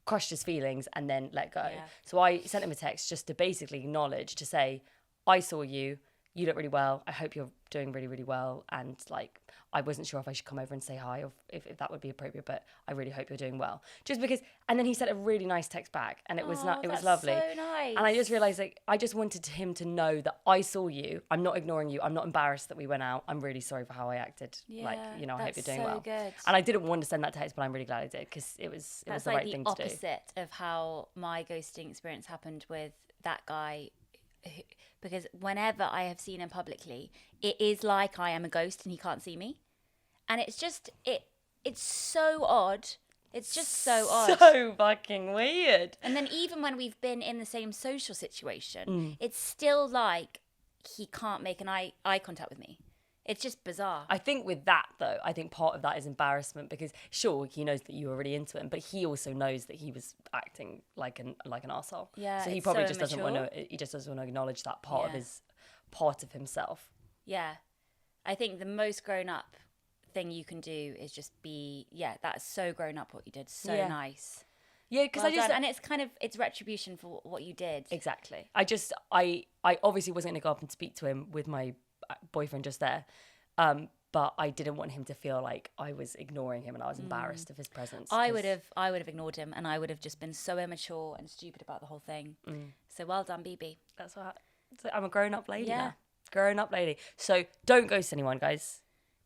Speaker 1: crushed his feelings and then let go.
Speaker 2: Yeah.
Speaker 1: So I sent him a text just to basically acknowledge, to say, I saw you, you look really well. I hope you're doing really, really well. And like, I wasn't sure if I should come over and say hi or if that would be appropriate, but I really hope you're doing well. Just because, and then he sent a really nice text back, and it was it was lovely.
Speaker 2: So nice.
Speaker 1: And I just realized, like, I just wanted him to know that I saw you. I'm not ignoring you. I'm not embarrassed that we went out. I'm really sorry for how I acted.
Speaker 2: Yeah,
Speaker 1: like, you know, I hope you're doing well.
Speaker 2: Good.
Speaker 1: And I didn't want to send that text, but I'm really glad I did, because it was the right thing to do.
Speaker 2: That's like the opposite of how my ghosting experience happened with that guy. Because whenever I have seen him publicly, it is like I am a ghost and he can't see me. And it's just, it's so odd. It's just so odd.
Speaker 1: So fucking weird.
Speaker 2: And then even when we've been in the same social situation, it's still like he can't make an eye contact with me. It's just bizarre.
Speaker 1: I think with that, though, I think part of that is embarrassment, because sure, he knows that you were really into him, but he also knows that he was acting like an arsehole.
Speaker 2: Yeah,
Speaker 1: so he
Speaker 2: it's
Speaker 1: probably
Speaker 2: so
Speaker 1: just doesn't want
Speaker 2: immature.
Speaker 1: to. He just doesn't want to acknowledge that part of himself.
Speaker 2: Yeah. I think the most grown up thing you can do is just be, that's so grown up what you did. So nice.
Speaker 1: Yeah, because
Speaker 2: Well done. And it's kind of, it's retribution for what you did.
Speaker 1: Exactly. I obviously wasn't going to go up and speak to him with my boyfriend just there, but I didn't want him to feel like I was ignoring him and I was embarrassed of his presence.
Speaker 2: I would have ignored him, and I would have just been so immature and stupid about the whole thing. So well done, BB.
Speaker 1: That's what I'm a grown-up lady
Speaker 2: Yeah.
Speaker 1: now. Grown-up lady. So don't ghost anyone, guys.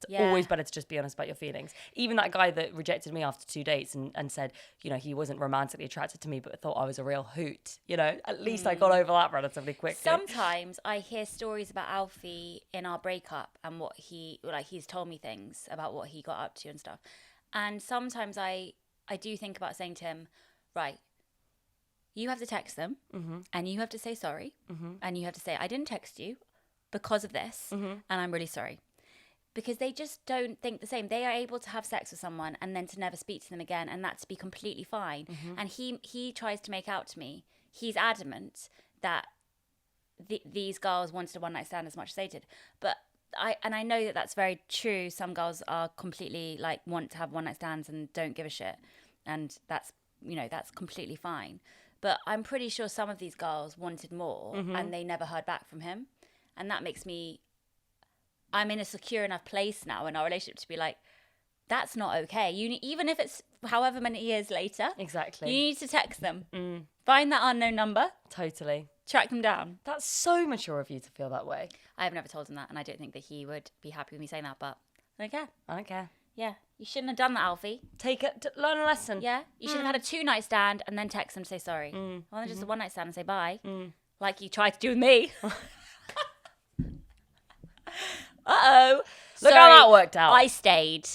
Speaker 1: It's always better to just be honest about your feelings. Even that guy that rejected me after 2 dates and said, you know, he wasn't romantically attracted to me, but thought I was a real hoot. You know, at least I got over that relatively quickly.
Speaker 2: Sometimes I hear stories about Alfie in our breakup and what he's told me things about what he got up to and stuff. And sometimes I do think about saying to him, right, you have to text them and you have to say sorry and you have to say, I didn't text you because of this and I'm really sorry. Because they just don't think the same. They are able to have sex with someone and then to never speak to them again, and that to be completely fine. And he tries to make out to me, he's adamant that these girls wanted a one-night stand as much as they did. But I know that that's very true. Some girls are completely like want to have one-night stands and don't give a shit, and that's completely fine. But I'm pretty sure some of these girls wanted more and they never heard back from him, and that makes me. I'm in a secure enough place now in our relationship to be like, that's not okay. Even if it's however many years later,
Speaker 1: exactly,
Speaker 2: you need to text them. Find that unknown number.
Speaker 1: Totally.
Speaker 2: Track them down.
Speaker 1: That's so mature of you to feel that way.
Speaker 2: I have never told him that, and I don't think that he would be happy with me saying that, but I don't care.
Speaker 1: I don't care.
Speaker 2: Yeah, you shouldn't have done that, Alfie.
Speaker 1: Learn a lesson.
Speaker 2: Yeah, you should have had a 2-night stand and then text them to say sorry. Well, then just a 1-night stand and say bye, like you tried to do with me.
Speaker 1: Uh-oh. Look how that worked out.
Speaker 2: I stayed.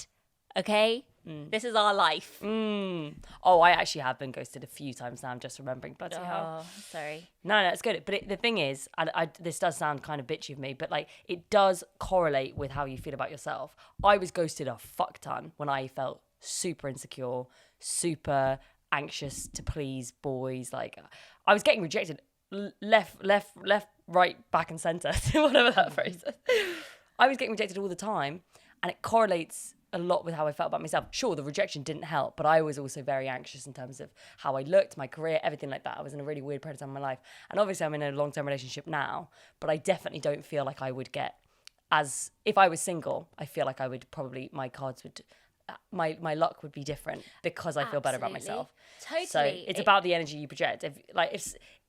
Speaker 2: Okay? This is our life.
Speaker 1: Oh, I actually have been ghosted a few times now. I'm just remembering. Bloody hell.
Speaker 2: Oh, sorry.
Speaker 1: No, it's good. But the thing is, and this does sound kind of bitchy of me, but like it does correlate with how you feel about yourself. I was ghosted a fuck ton when I felt super insecure, super anxious to please boys. Like I was getting rejected left, right, back and centre, whatever that phrase is. I was getting rejected all the time, and it correlates a lot with how I felt about myself. Sure, the rejection didn't help, but I was also very anxious in terms of how I looked, my career, everything like that. I was in a really weird period of time in my life. And obviously I'm in a long-term relationship now, but I definitely don't feel like I would get as, if I was single, I feel like I would probably, my cards would, my luck would be different because I feel better about myself.
Speaker 2: Totally.
Speaker 1: So it's about the energy you project.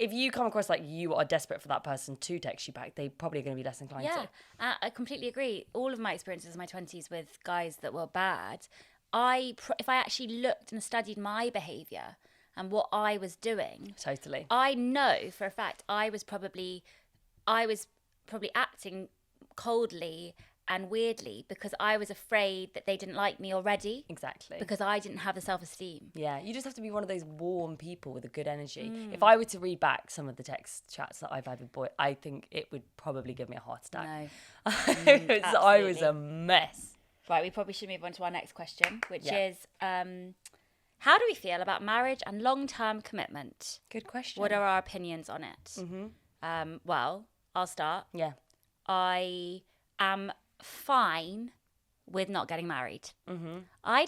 Speaker 1: If you come across like you are desperate for that person to text you back, they probably are going to be less inclined to.
Speaker 2: Yeah, I completely agree. All of my experiences in my 20s with guys that were bad, if I actually looked and studied my behaviour and what I was doing,
Speaker 1: Totally.
Speaker 2: I know for a fact I was probably acting coldly and weirdly because I was afraid that they didn't like me already.
Speaker 1: Exactly.
Speaker 2: Because I didn't have the self-esteem.
Speaker 1: Yeah, you just have to be one of those warm people with a good energy. If I were to read back some of the text chats that I've had with boys, I think it would probably give me a heart attack.
Speaker 2: No.
Speaker 1: I was a mess.
Speaker 2: Right, we probably should move on to our next question, which is, how do we feel about marriage and long-term commitment?
Speaker 1: Good question.
Speaker 2: What are our opinions on it? Well, I'll start.
Speaker 1: Yeah.
Speaker 2: I am fine with not getting married. I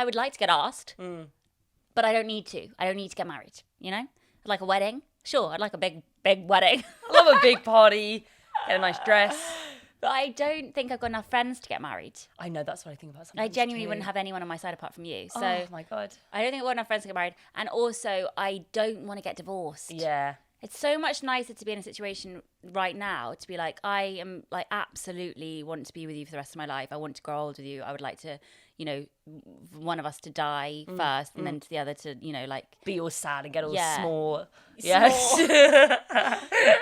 Speaker 2: would like to get asked, but I don't need to. I don't need to get married, you know? I'd like a wedding. Sure, I'd like a big wedding.
Speaker 1: I love a big party. Get a nice dress.
Speaker 2: But I don't think I've got enough friends to get married.
Speaker 1: I know, that's what I think about sometimes
Speaker 2: I genuinely
Speaker 1: too.
Speaker 2: wouldn't have anyone on my side apart from you. So
Speaker 1: Oh my God.
Speaker 2: I don't think I've got enough friends to get married. And also, I don't want to get divorced.
Speaker 1: Yeah.
Speaker 2: It's so much nicer to be in a situation right now to be like, I am like absolutely want to be with you for the rest of my life. I want to grow old with you. I would like to, you know, one of us to die first and then to the other to, you know, like
Speaker 1: Be all sad and get all
Speaker 2: Yeah.
Speaker 1: small. Yes.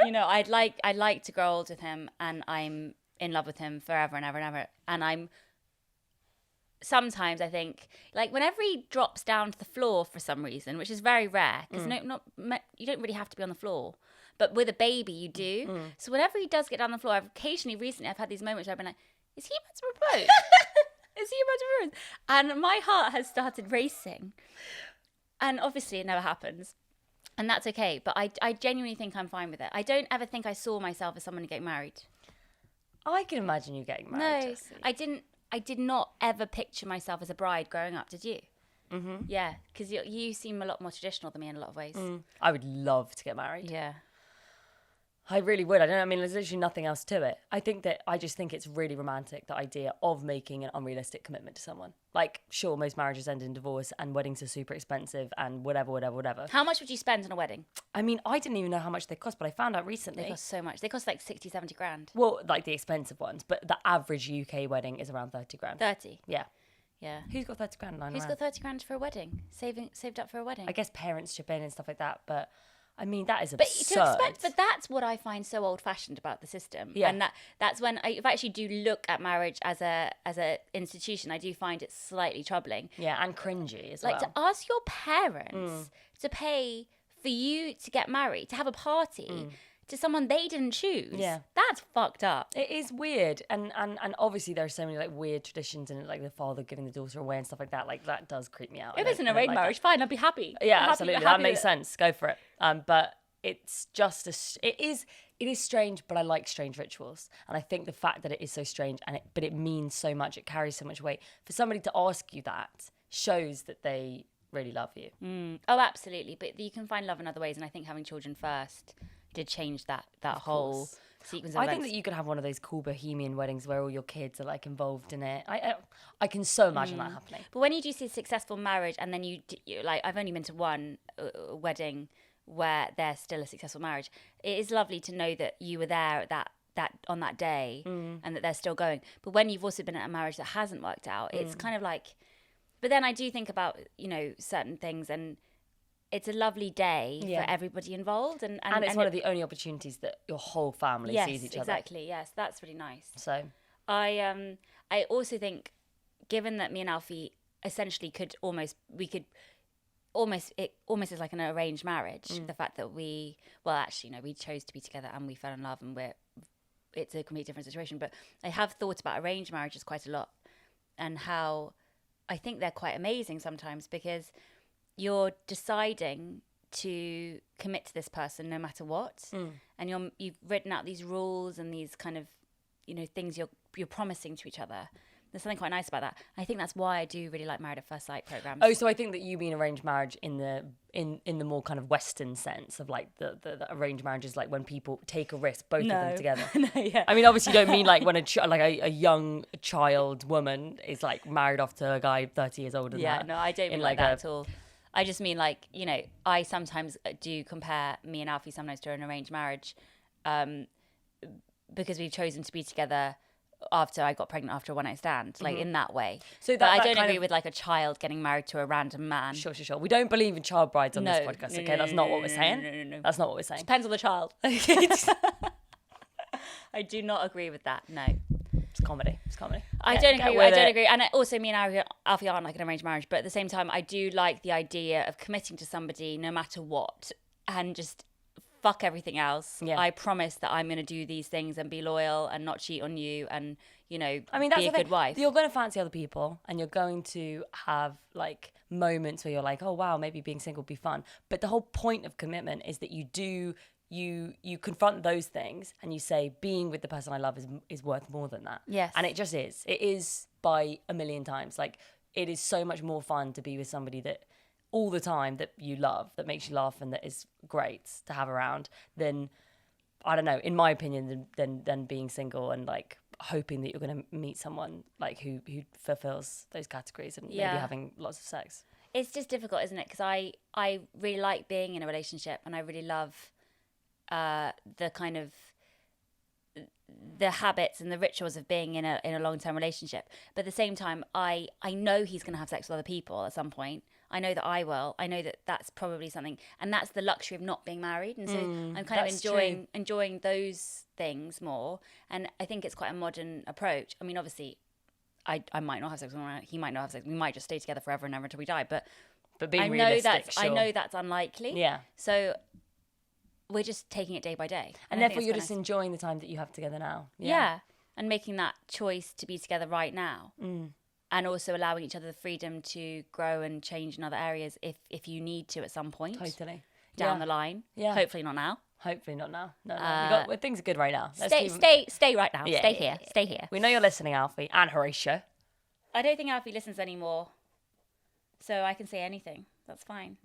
Speaker 2: you know, I'd like to grow old with him, and I'm in love with him forever and ever and ever. And I'm sometimes I think like whenever he drops down to the floor for some reason, which is very rare because you don't really have to be on the floor, but with a baby you do. So whenever he does get down the floor, recently I've had these moments where I've been like, is he about to propose? Is he about to propose? And my heart has started racing, and obviously it never happens. And that's okay, but I genuinely think I'm fine with it. I don't ever think I saw myself as someone to get married.
Speaker 1: I can imagine you getting married.
Speaker 2: No,
Speaker 1: Jessie.
Speaker 2: I did not ever picture myself as a bride growing up. Did you? Mm-hmm. Yeah, because you seem a lot more traditional than me in a lot of ways.
Speaker 1: I would love to get married.
Speaker 2: Yeah.
Speaker 1: I really would. I mean, there's literally nothing else to it. I just think it's really romantic, the idea of making an unrealistic commitment to someone. Like, sure, most marriages end in divorce and weddings are super expensive and whatever.
Speaker 2: How much would you spend on a wedding?
Speaker 1: I mean, I didn't even know how much they cost, but I found out recently.
Speaker 2: They cost so much. They cost like 60, 70 grand.
Speaker 1: Well, like the expensive ones, but the average UK wedding is around 30 grand.
Speaker 2: 30.
Speaker 1: Yeah.
Speaker 2: Yeah.
Speaker 1: Who's got 30 grand lying
Speaker 2: Who's
Speaker 1: around?
Speaker 2: got 30 grand for a wedding? Saved up for a wedding.
Speaker 1: I guess parents chip in and stuff like that, but I mean, that is
Speaker 2: But
Speaker 1: absurd.
Speaker 2: but that's what I find so old-fashioned about the system.
Speaker 1: Yeah.
Speaker 2: And that's when if I actually do look at marriage as a institution, I do find it slightly troubling.
Speaker 1: Yeah, and cringy as
Speaker 2: Like
Speaker 1: well.
Speaker 2: to ask your parents to pay for you to get married, to have a party to someone they didn't choose.
Speaker 1: Yeah.
Speaker 2: That's fucked up.
Speaker 1: It is weird, and obviously there are so many like weird traditions in it, like the father giving the daughter away and stuff like that. Like that does creep me out.
Speaker 2: If
Speaker 1: I
Speaker 2: it's
Speaker 1: don't-
Speaker 2: an
Speaker 1: I don't
Speaker 2: arranged
Speaker 1: like
Speaker 2: marriage, fine, I'd be happy.
Speaker 1: that. Yeah,
Speaker 2: Happy-
Speaker 1: absolutely,
Speaker 2: happy
Speaker 1: that
Speaker 2: with
Speaker 1: makes
Speaker 2: it.
Speaker 1: sense. Go for it. But it's just it is strange, but I like strange rituals, and I think the fact that it is so strange but it means so much, it carries so much weight. For somebody to ask you that shows that they really love you.
Speaker 2: Oh, absolutely. But you can find love in other ways, and I think having children first did change that whole
Speaker 1: course.
Speaker 2: sequence of
Speaker 1: I
Speaker 2: events.
Speaker 1: think that you could have one of those cool bohemian weddings where all your kids are like involved in it. I can so imagine that happening.
Speaker 2: But when you do see a successful marriage, and then you like, I've only been to one wedding where there's still a successful marriage. It is lovely to know that you were there at that on that day, and that they're still going. But when you've also been at a marriage that hasn't worked out, it's kind of like. But then I do think about certain things, and it's a lovely day for everybody involved, and
Speaker 1: And it's one of the only opportunities that your whole family sees each other.
Speaker 2: Exactly. Yes, that's really nice.
Speaker 1: So
Speaker 2: I also think, given that me and Alfie essentially could almost is like an arranged marriage. The fact that we chose to be together and we fell in love, and it's a completely different situation. But I have thought about arranged marriages quite a lot, and how I think they're quite amazing sometimes, because you're deciding to commit to this person no matter what, and you've written out these rules and these kind of things you're promising to each other. There's something quite nice about that. I think that's why I do really like Married at First Sight programs.
Speaker 1: Oh, so I think that you mean arranged marriage in the more kind of Western sense of like the arranged marriage is like when people take a risk, both of them together.
Speaker 2: No, yeah.
Speaker 1: I mean, obviously, you don't mean like when a young child woman is like married off to a guy 30 years older than her.
Speaker 2: No, I don't mean like that at all. I just mean like, I sometimes do compare me and Alfie sometimes to an arranged marriage, because we've chosen to be together after I got pregnant after a one-night stand, like in that way.
Speaker 1: So
Speaker 2: but I
Speaker 1: that
Speaker 2: don't
Speaker 1: kind
Speaker 2: agree
Speaker 1: of-
Speaker 2: with like a child getting married to a random man.
Speaker 1: Sure. We don't believe in child brides on this
Speaker 2: No,
Speaker 1: podcast,
Speaker 2: no,
Speaker 1: okay? That's not what we're saying.
Speaker 2: No.
Speaker 1: That's not what we're saying.
Speaker 2: Depends on the child. I do not agree with that. No.
Speaker 1: It's comedy.
Speaker 2: I don't agree. And also, me and Alfie aren't like an arranged marriage, but at the same time, I do like the idea of committing to somebody no matter what, and just fuck everything else.
Speaker 1: Yeah.
Speaker 2: I promise that I'm going to do these things and be loyal and not cheat on you, and
Speaker 1: I mean, that's
Speaker 2: be
Speaker 1: the
Speaker 2: a
Speaker 1: thing.
Speaker 2: good wife.
Speaker 1: You're going to fancy other people, and you're going to have like moments where you're like, oh wow, maybe being single would be fun. But the whole point of commitment is that you confront those things and you say, being with the person I love is worth more than that.
Speaker 2: Yes.
Speaker 1: And it just is. It is by a million times. Like, it is so much more fun to be with somebody that all the time that you love, that makes you laugh and that is great to have around, than I don't know, in my opinion, than being single and like hoping that you're going to meet someone like who fulfills those categories and maybe having lots of sex.
Speaker 2: It's just difficult, isn't it? Because I really like being in a relationship, and I really love the kind of the habits and the rituals of being in a long-term relationship. But at the same time, I know he's going to have sex with other people at some point. I know that I will. I know that that's probably something, and that's the luxury of not being married. And so I'm kind of enjoying those things more. And I think it's quite a modern approach. I mean, obviously, I might not have sex with him. He might not have sex. We might just stay together forever and ever until we die. But
Speaker 1: being realistic,
Speaker 2: I know that's unlikely.
Speaker 1: Yeah.
Speaker 2: So we're just taking it day by day.
Speaker 1: And therefore you're just enjoying the time that you have together now.
Speaker 2: Yeah. And making that choice to be together right now. And also allowing each other the freedom to grow and change in other areas if you need to at some point.
Speaker 1: Totally.
Speaker 2: Down the line. Yeah. Hopefully not now.
Speaker 1: Hopefully not now. No. Things are good right now.
Speaker 2: Stay right now.
Speaker 1: Yeah,
Speaker 2: stay here. Stay here.
Speaker 1: We know you're listening, Alfie and Horatio.
Speaker 2: I don't think Alfie listens anymore. So I can say anything. That's fine.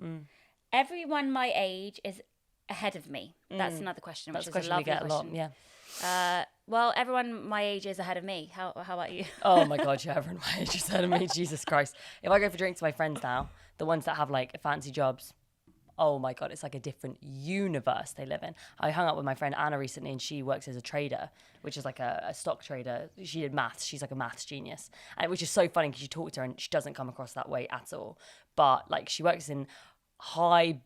Speaker 2: Everyone my age is ahead of me. That's another question, which is a lovely question.
Speaker 1: A lot, yeah.
Speaker 2: Well, everyone my age is ahead of me. How about you?
Speaker 1: Oh my God, yeah, everyone my age is ahead of me. Jesus Christ. If I go for drinks with my friends now, the ones that have like fancy jobs, oh my God, it's like a different universe they live in. I hung out with my friend Anna recently, and she works as a trader, which is like a stock trader. She did maths. She's like a maths genius. And which is so funny because you talk to her and she doesn't come across that way at all. But like she works in high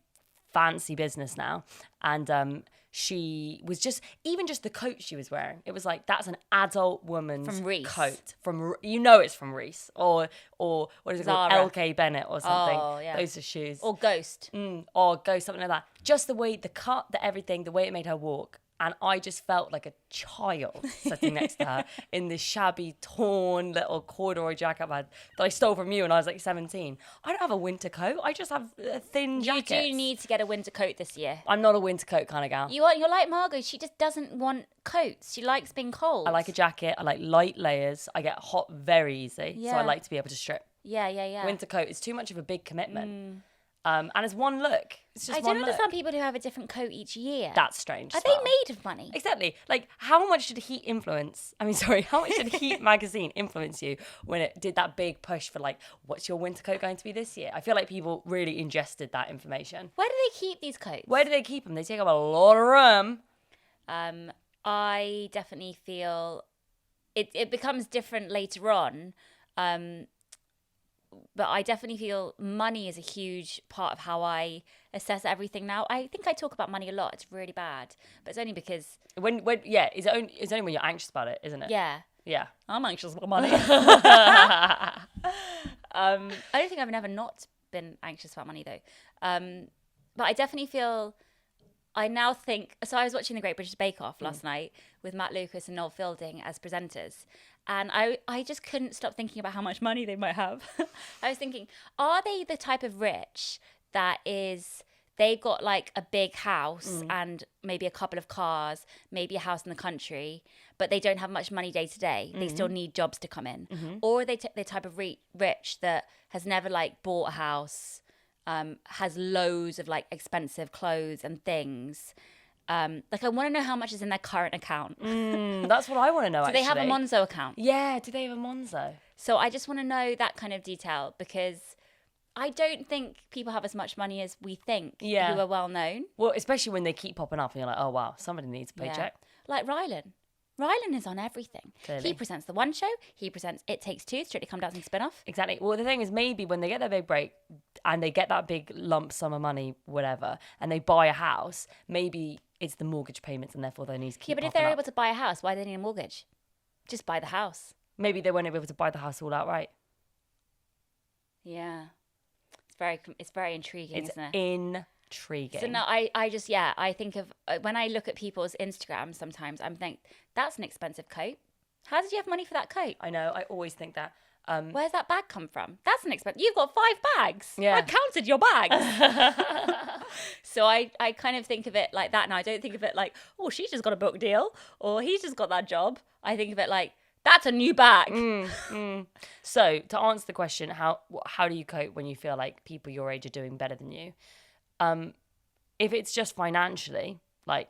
Speaker 1: fancy business now, and she was just the coat she was wearing, it was like, that's an adult woman's
Speaker 2: from Reese.
Speaker 1: Coat from it's from Reese or what is it
Speaker 2: Zara.
Speaker 1: called, LK Bennett or something.
Speaker 2: Oh, yeah.
Speaker 1: Those are shoes,
Speaker 2: or Ghost.
Speaker 1: Or Ghost, something like that. Just the way, the cut, the everything, the way it made her walk. And I just felt like a child sitting next to her in this shabby, torn little corduroy jacket that I stole from you when I was like 17. I don't have a winter coat. I just have a thin jacket.
Speaker 2: You do need to get a winter coat this year.
Speaker 1: I'm not a winter coat kind of gal.
Speaker 2: You're like Margot. She just doesn't want coats. She likes being cold.
Speaker 1: I like a jacket. I like light layers. I get hot very easy.
Speaker 2: Yeah.
Speaker 1: So I like to be able to strip.
Speaker 2: Yeah.
Speaker 1: Winter coat is too much of a big commitment. And it's one look. It's just
Speaker 2: I don't understand people who have a different coat each year.
Speaker 1: That's strange.
Speaker 2: Are they made of money?
Speaker 1: Exactly. Like, how much did Heat magazine influence you when it did that big push for like, what's your winter coat going to be this year? I feel like people really ingested that information.
Speaker 2: Where do they keep these coats?
Speaker 1: Where do they keep them? They take up a lot of room.
Speaker 2: I definitely feel it becomes different later on. But I definitely feel money is a huge part of how I assess everything now. I think I talk about money a lot. It's really bad, but it's only because
Speaker 1: it's only when you're anxious about it, isn't it?
Speaker 2: Yeah. I'm anxious about money.
Speaker 1: I
Speaker 2: don't think I've ever not been anxious about money though. But I definitely feel. I now think. So I was watching the Great British Bake Off last night with Matt Lucas and Noel Fielding as presenters. And I just couldn't stop thinking about how much money they might have. I was thinking, are they the type of rich that is, they've got like a big house and maybe a couple of cars, maybe a house in the country, but they don't have much money day to day. They still need jobs to come in. Or are they the type of rich that has never like bought a house, has loads of like expensive clothes and things. Like I want to know how much is in their current account.
Speaker 1: That's what I want to know.
Speaker 2: Do they have a Monzo account?
Speaker 1: Yeah, do they have a Monzo?
Speaker 2: So I just want to know that kind of detail because I don't think people have as much money as we think who are well known.
Speaker 1: Well, especially when they keep popping up and you're like, oh wow, somebody needs a paycheck.
Speaker 2: Like Rylan. Rylan is on everything.
Speaker 1: Clearly.
Speaker 2: He presents The One Show. He presents It Takes Two, Strictly Come Dancing spin-off.
Speaker 1: Exactly. Well, the thing is, maybe when they get their big break and they get that big lump sum of money, whatever, and they buy a house, maybe it's the mortgage payments and therefore they need to keep
Speaker 2: but if they're able to buy a house, why do they need a mortgage? Just buy the house.
Speaker 1: Maybe they weren't able to buy the house all outright.
Speaker 2: Yeah. It's very intriguing, isn't it?
Speaker 1: Intriguing.
Speaker 2: So now I think of, when I look at people's Instagram sometimes, I'm thinking, that's an expensive coat. How did you have money for that coat?
Speaker 1: I know, I always think that.
Speaker 2: Where's that bag come from? That's an expensive. You've got 5 bags.
Speaker 1: Yeah.
Speaker 2: I counted your bags. So I kind of think of it like that now. I don't think of it like, oh, she's just got a book deal or he's just got that job. I think of it like, that's a new bag.
Speaker 1: So to answer the question, how do you cope when you feel like people your age are doing better than you? If it's just financially, like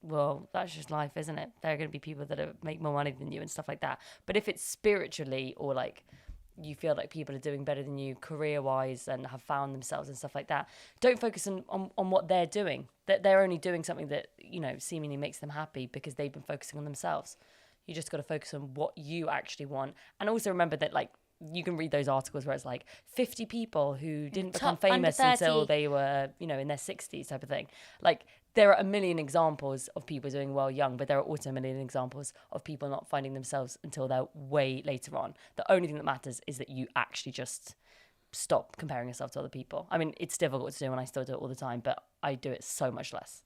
Speaker 1: well, that's just life, isn't it? There are going to be people that make more money than you and stuff like that. But if it's spiritually, or like you feel like people are doing better than you career-wise and have found themselves and stuff like that, don't focus on what they're doing. That they're only doing something that, you know, seemingly makes them happy because they've been focusing on themselves. You just got to focus on what you actually want. And also remember that, like, you can read those articles where it's like 50 people who didn't become famous until they were, you know, in their 60s type of thing. Like, there are a million examples of people doing well young, but there are also a million examples of people not finding themselves until they're way later on. The only thing that matters is that you actually just stop comparing yourself to other people. I mean, it's difficult to do, and I still do it all the time, but I do it so much less.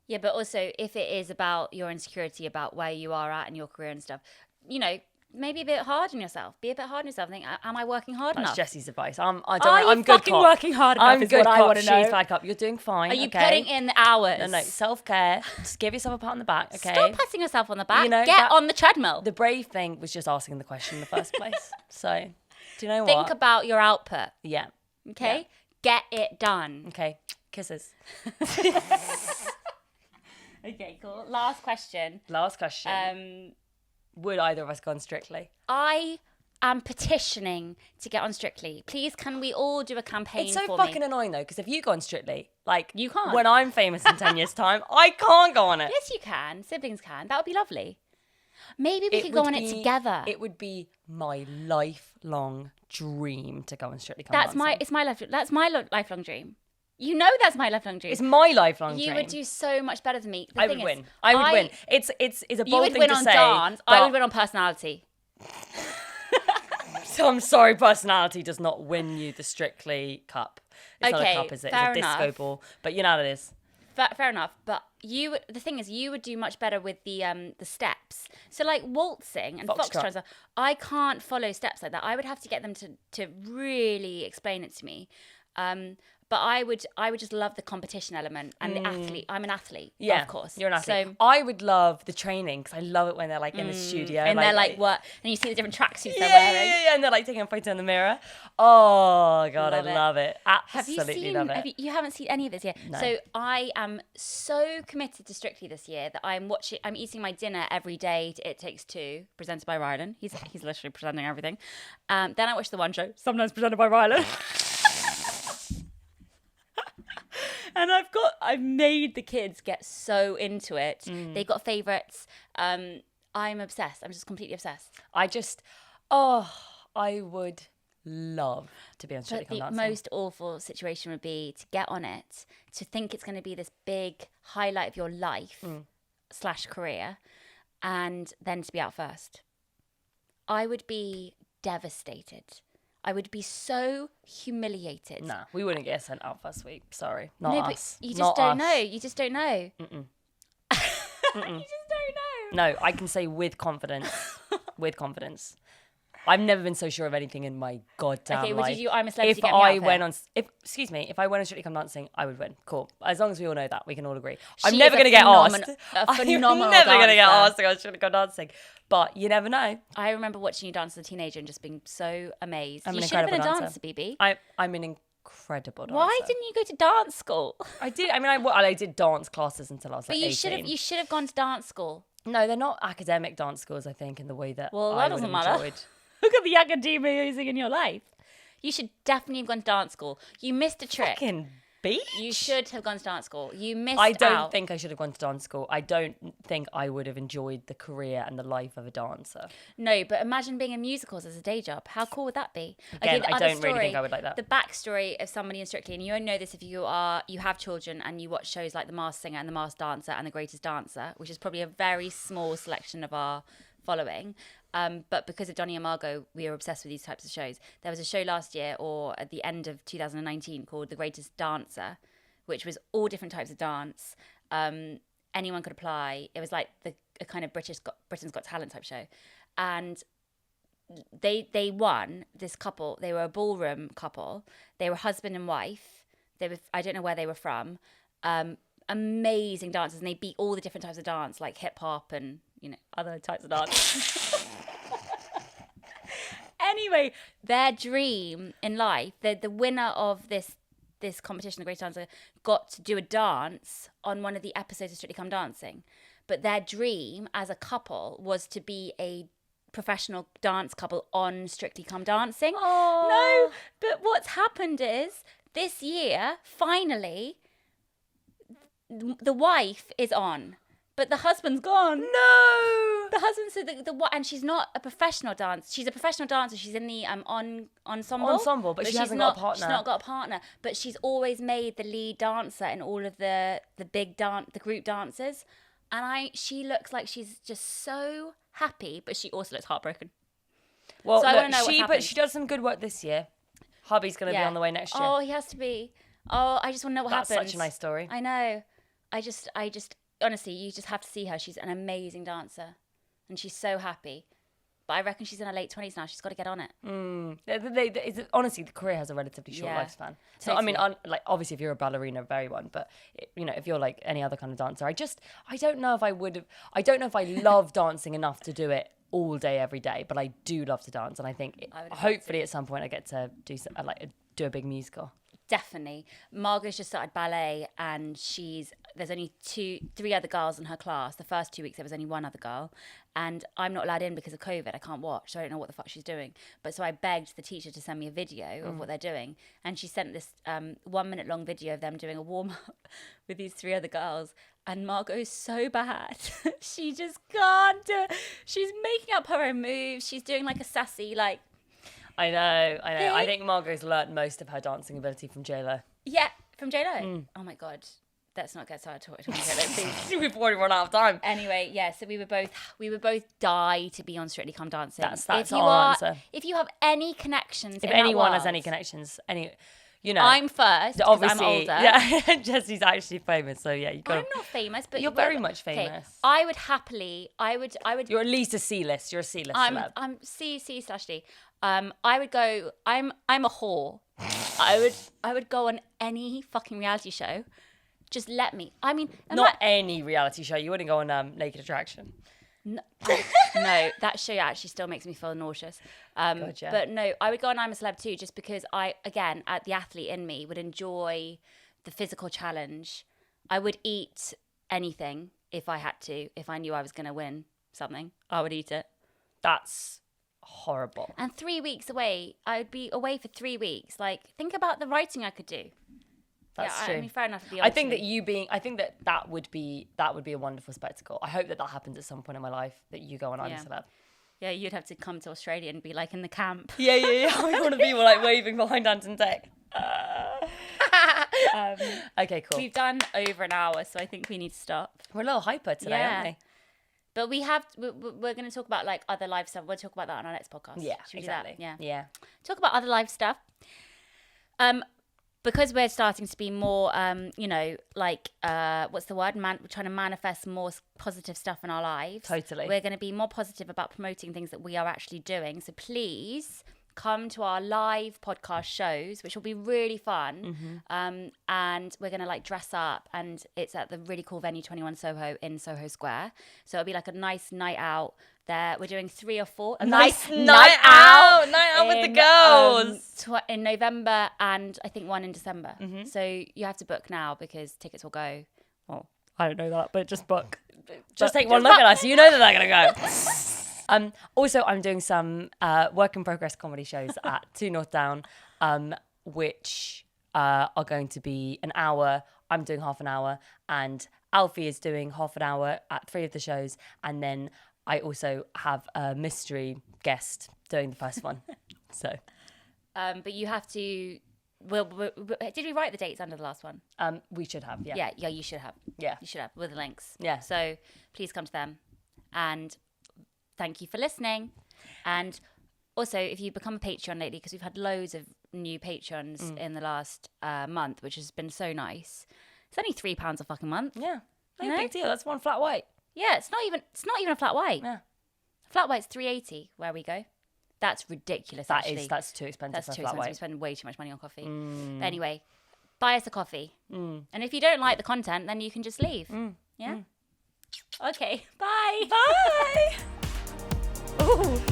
Speaker 2: Yeah, but also if it is about your insecurity about where you are at in your career and stuff, you know, maybe a bit hard on yourself. Be a bit hard on yourself. Think, am I working hard enough?
Speaker 1: That's Jessie's advice. I'm good
Speaker 2: fucking
Speaker 1: cop.
Speaker 2: working hard enough?
Speaker 1: I'm
Speaker 2: is
Speaker 1: good
Speaker 2: what
Speaker 1: cop.
Speaker 2: I want to know.
Speaker 1: She's bad cop. You're doing fine.
Speaker 2: Are you
Speaker 1: okay?
Speaker 2: putting in the hours?
Speaker 1: No, self-care. Just give yourself a pat on the back, okay?
Speaker 2: Stop patting yourself on the back.
Speaker 1: You know,
Speaker 2: Get on the treadmill.
Speaker 1: The brave thing was just asking the question in the first place. So, do you know what?
Speaker 2: Think about your output.
Speaker 1: Yeah.
Speaker 2: Okay? Yeah. Get it done.
Speaker 1: Okay. Kisses.
Speaker 2: Okay, cool. Last question.
Speaker 1: Would either of us go on Strictly?
Speaker 2: I am petitioning to get on Strictly. Please, can we all do a campaign
Speaker 1: It's so
Speaker 2: for
Speaker 1: fucking
Speaker 2: me?
Speaker 1: annoying though, because if you go on Strictly, like,
Speaker 2: You can't.
Speaker 1: when I'm famous in 10 years' time, I can't go on it.
Speaker 2: Yes, you can. Siblings can. That would be lovely. Maybe we
Speaker 1: It
Speaker 2: could go
Speaker 1: would
Speaker 2: on it
Speaker 1: be-
Speaker 2: together.
Speaker 1: It would be my lifelong dream to go on Strictly Come
Speaker 2: That's my lifelong dream. You know that's my lifelong dream.
Speaker 1: It's my lifelong
Speaker 2: You
Speaker 1: dream.
Speaker 2: would do so much better than me. The
Speaker 1: I
Speaker 2: thing
Speaker 1: would
Speaker 2: is,
Speaker 1: win. I would win. It's a
Speaker 2: You
Speaker 1: bold
Speaker 2: would
Speaker 1: thing
Speaker 2: win
Speaker 1: to
Speaker 2: on
Speaker 1: say.
Speaker 2: dance. I
Speaker 1: but-
Speaker 2: would win on personality.
Speaker 1: So I'm sorry, personality does not win you the Strictly Cup. It's not a
Speaker 2: Okay,
Speaker 1: cup, is it? It's
Speaker 2: fair
Speaker 1: a disco
Speaker 2: enough.
Speaker 1: ball. But you know how it is.
Speaker 2: Fair enough, but the thing is, you would do much better with the steps. So like waltzing and
Speaker 1: Foxtrot.
Speaker 2: foxtrots, I can't follow steps like that. I would have to get them to really explain it to me. But I would just love the competition element and the athlete. I'm an athlete,
Speaker 1: Yeah,
Speaker 2: of course.
Speaker 1: You're an athlete.
Speaker 2: So,
Speaker 1: I would love the training because I love it when they're like in the studio.
Speaker 2: and they're like what? And you see the different tracksuits
Speaker 1: Yeah,
Speaker 2: they're wearing.
Speaker 1: yeah, and they're like taking a photo in the mirror. Oh God,
Speaker 2: Love
Speaker 1: I
Speaker 2: it.
Speaker 1: love it.
Speaker 2: Have
Speaker 1: Absolutely
Speaker 2: you seen?
Speaker 1: love it.
Speaker 2: You haven't seen any of this yet.
Speaker 1: No.
Speaker 2: So I am so committed to Strictly this year that I'm eating my dinner every day to It Takes Two, presented by Rylan. He's literally presenting everything. Then I watch the One Show, sometimes presented by Rylan. And I've made the kids get so into it. They've got favourites. I'm obsessed. I'm just completely obsessed.
Speaker 1: I would love to be on Strictly
Speaker 2: But
Speaker 1: Come
Speaker 2: the
Speaker 1: Dancing.
Speaker 2: most awful situation would be to get on it, to think it's going to be this big highlight of your life / career, and then to be out first. I would be devastated. I would be so humiliated.
Speaker 1: Nah, we wouldn't get sent out first week. Sorry, not
Speaker 2: No,
Speaker 1: us.
Speaker 2: but you just
Speaker 1: Not
Speaker 2: don't
Speaker 1: us.
Speaker 2: know. You just don't know. You just don't know.
Speaker 1: No, I can say with confidence. With confidence. I've never been so sure of anything in my goddamn
Speaker 2: Okay,
Speaker 1: life.
Speaker 2: would you do I'm a Celebrity,
Speaker 1: If
Speaker 2: Get Me Out
Speaker 1: I
Speaker 2: of
Speaker 1: went
Speaker 2: Here?
Speaker 1: on, if I went on Strictly Come Dancing, I would win. Cool. As long as we all know that, we can all agree. I'm
Speaker 2: She
Speaker 1: never
Speaker 2: is a
Speaker 1: going to get asked.
Speaker 2: a phenomenal
Speaker 1: I'm never going to get
Speaker 2: dancer.
Speaker 1: asked to go on Strictly Come Dancing. But you never know.
Speaker 2: I remember watching you dance as a teenager and just being so amazed.
Speaker 1: I'm
Speaker 2: You
Speaker 1: an
Speaker 2: should have been a
Speaker 1: incredible
Speaker 2: dancer,
Speaker 1: dancer.
Speaker 2: BB.
Speaker 1: I'm an incredible dancer.
Speaker 2: Why didn't you go to dance school?
Speaker 1: I did. I mean, I did dance classes until I was
Speaker 2: But
Speaker 1: like 18.
Speaker 2: you should have gone to dance school.
Speaker 1: No, they're not academic dance schools, I think, in the way that
Speaker 2: Well,
Speaker 1: I
Speaker 2: that
Speaker 1: would
Speaker 2: doesn't
Speaker 1: have
Speaker 2: matter.
Speaker 1: enjoyed.
Speaker 2: Look at the academia you're using in your life. You should definitely have gone to dance school. You missed a trick.
Speaker 1: Fucking beach.
Speaker 2: You should have gone to dance school. You missed
Speaker 1: I don't
Speaker 2: out.
Speaker 1: think I should have gone to dance school. I don't think I would have enjoyed the career and the life of a dancer.
Speaker 2: No, but imagine being in musicals as a day job. How cool would that be?
Speaker 1: Again,
Speaker 2: the
Speaker 1: I
Speaker 2: other
Speaker 1: don't really think I would like that.
Speaker 2: The backstory of somebody in Strictly, and you only know this if you have children and you watch shows like The Masked Singer and The Masked Dancer and The Greatest Dancer, which is probably a very small selection of our following. But because of Donnie and Margot, we are obsessed with these types of shows. There was a show last year or at the end of 2019 called The Greatest Dancer, which was all different types of dance. Anyone could apply. It was like a kind of Britain's Got Talent type show. And they won, this couple. They were a ballroom couple. They were husband and wife. I don't know where they were from. Amazing dancers, and they beat all the different types of dance, like hip hop and other types of dance. Anyway, their dream in life, the winner of this this competition, The Greatest Dancer, got to do a dance on one of the episodes of Strictly Come Dancing. But their dream as a couple was to be a professional dance couple on Strictly Come Dancing.
Speaker 1: Oh.
Speaker 2: No, but what's happened is this year, finally, the wife is on, but the husband's gone.
Speaker 1: No.
Speaker 2: The husband, so and she's not a professional dancer. She's a professional dancer. She's in the ensemble,
Speaker 1: but she hasn't got a partner.
Speaker 2: She's not got a partner, but she's always made the lead dancer in all of the group dances. And she looks like she's just so happy, but she also looks heartbroken.
Speaker 1: Well,
Speaker 2: so I want to know what's happened.
Speaker 1: But she does some good work this year. Hubby's going to be on the way next year.
Speaker 2: Oh, he has to be. Oh, I just want to know what happened.
Speaker 1: That's such a nice story.
Speaker 2: I know. I just honestly, you just have to see her. She's an amazing dancer, and she's so happy. But I reckon she's in her late 20s now. She's got to get on it.
Speaker 1: Honestly, the career has a relatively short lifespan. So,
Speaker 2: totally.
Speaker 1: I mean, obviously, if you're a ballerina, very one. But, if you're like any other kind of dancer, I don't know if I would have, I don't know if I love dancing enough to do it all day, every day. But I do love to dance. And I think hopefully at some point I get to do a big musical.
Speaker 2: Definitely. Margot's just started ballet, and there's only 3 other girls in her class. The first 2 weeks there was only one other girl, and I'm not allowed in because of COVID. I can't watch, so I don't know what the fuck she's doing. But so I begged the teacher to send me a video of what they're doing, and she sent this 1 minute long video of them doing a warm up with these 3 other girls. And Margot's so bad. She just can't do it. She's making up her own moves. She's doing like a sassy
Speaker 1: I know. I think Margot's learnt most of her dancing ability from J-Lo.
Speaker 2: Yeah, from J-Lo. Oh my God. Let's not get started talking about J-Lo, please.
Speaker 1: We've already run out of time.
Speaker 2: Anyway, yeah, so we would both die to be on Strictly Come Dancing.
Speaker 1: That's our answer.
Speaker 2: If you have any connections
Speaker 1: if anyone has any connections,
Speaker 2: I'm first,
Speaker 1: obviously,
Speaker 2: I'm older.
Speaker 1: Yeah, Jessie's actually famous, so yeah, you got.
Speaker 2: I'm not famous, but
Speaker 1: you're very much famous.
Speaker 2: Okay, I would happily, You're
Speaker 1: at least a C-list. You're a C-list celeb.
Speaker 2: I'm C/D. I would go. I'm a whore. I would go on any fucking reality show. Just let me. I mean,
Speaker 1: not any reality show. You wouldn't go on Naked Attraction.
Speaker 2: No, that show actually still makes me feel nauseous.
Speaker 1: Gotcha.
Speaker 2: But no, I would go on I'm a Celeb too, just because the athlete in me would enjoy the physical challenge. I would eat anything if I had to. If I knew I was going to win something, I would eat it.
Speaker 1: That's horrible.
Speaker 2: And 3 weeks away, I would be away for 3 weeks. Think about the writing I could do.
Speaker 1: That's true.
Speaker 2: I mean, fair enough.
Speaker 1: I think that would be a wonderful spectacle. I hope that happens at some point in my life, that you go on I'm a Celeb.
Speaker 2: Yeah, you'd have to come to Australia and be in the camp.
Speaker 1: Yeah. I want to be waving behind Anton Tech. Okay, cool.
Speaker 2: We've done over an hour, so I think we need to stop.
Speaker 1: We're a little hyper today, aren't we?
Speaker 2: But we're going to talk about other live stuff. We'll talk about that on our next podcast.
Speaker 1: Yeah,
Speaker 2: Should we
Speaker 1: exactly.
Speaker 2: do that?
Speaker 1: Yeah.
Speaker 2: Talk about other live stuff. Because we're starting to be more, what's the word? We're trying to manifest more positive stuff in our lives.
Speaker 1: Totally.
Speaker 2: We're going to be more positive about promoting things that we are actually doing. So please come to our live podcast shows, which will be really fun. And we're going to dress up, and it's at the really cool venue 21 Soho in Soho Square. So it'll be a nice night out there. We're doing 3 or 4.
Speaker 1: A nice night out with the girls.
Speaker 2: In November, and I think one in December. So you have to book now because tickets will go.
Speaker 1: Well, I don't know that, but just book. Just take one look at us. You know that they're going to go. Also, I'm doing some work in progress comedy shows at 2 North Down, which are going to be an hour. I'm doing half an hour, and Alfie is doing half an hour at 3 of the shows, and then I also have a mystery guest doing the first one. So,
Speaker 2: but you have to. Did we write the dates under the last one?
Speaker 1: We should have. Yeah.
Speaker 2: Yeah. You should have.
Speaker 1: Yeah.
Speaker 2: You should have with the links.
Speaker 1: Yeah.
Speaker 2: So please come to them, and thank you for listening. And also, if you become a Patreon lately, because we've had loads of new patrons in the last month, which has been so nice. It's only £3 a fucking month.
Speaker 1: Yeah. No big deal. That's one flat white.
Speaker 2: Yeah, it's not even a flat white.
Speaker 1: Yeah.
Speaker 2: Flat white's £3.80 where we go. That's ridiculous.
Speaker 1: That's too expensive.
Speaker 2: That's
Speaker 1: for
Speaker 2: too
Speaker 1: flat
Speaker 2: expensive.
Speaker 1: white.
Speaker 2: We spend way too much money on coffee. But anyway, buy us a coffee. And if you don't like the content, then you can just leave. Yeah. Okay. Bye.
Speaker 1: Bye. Ooh.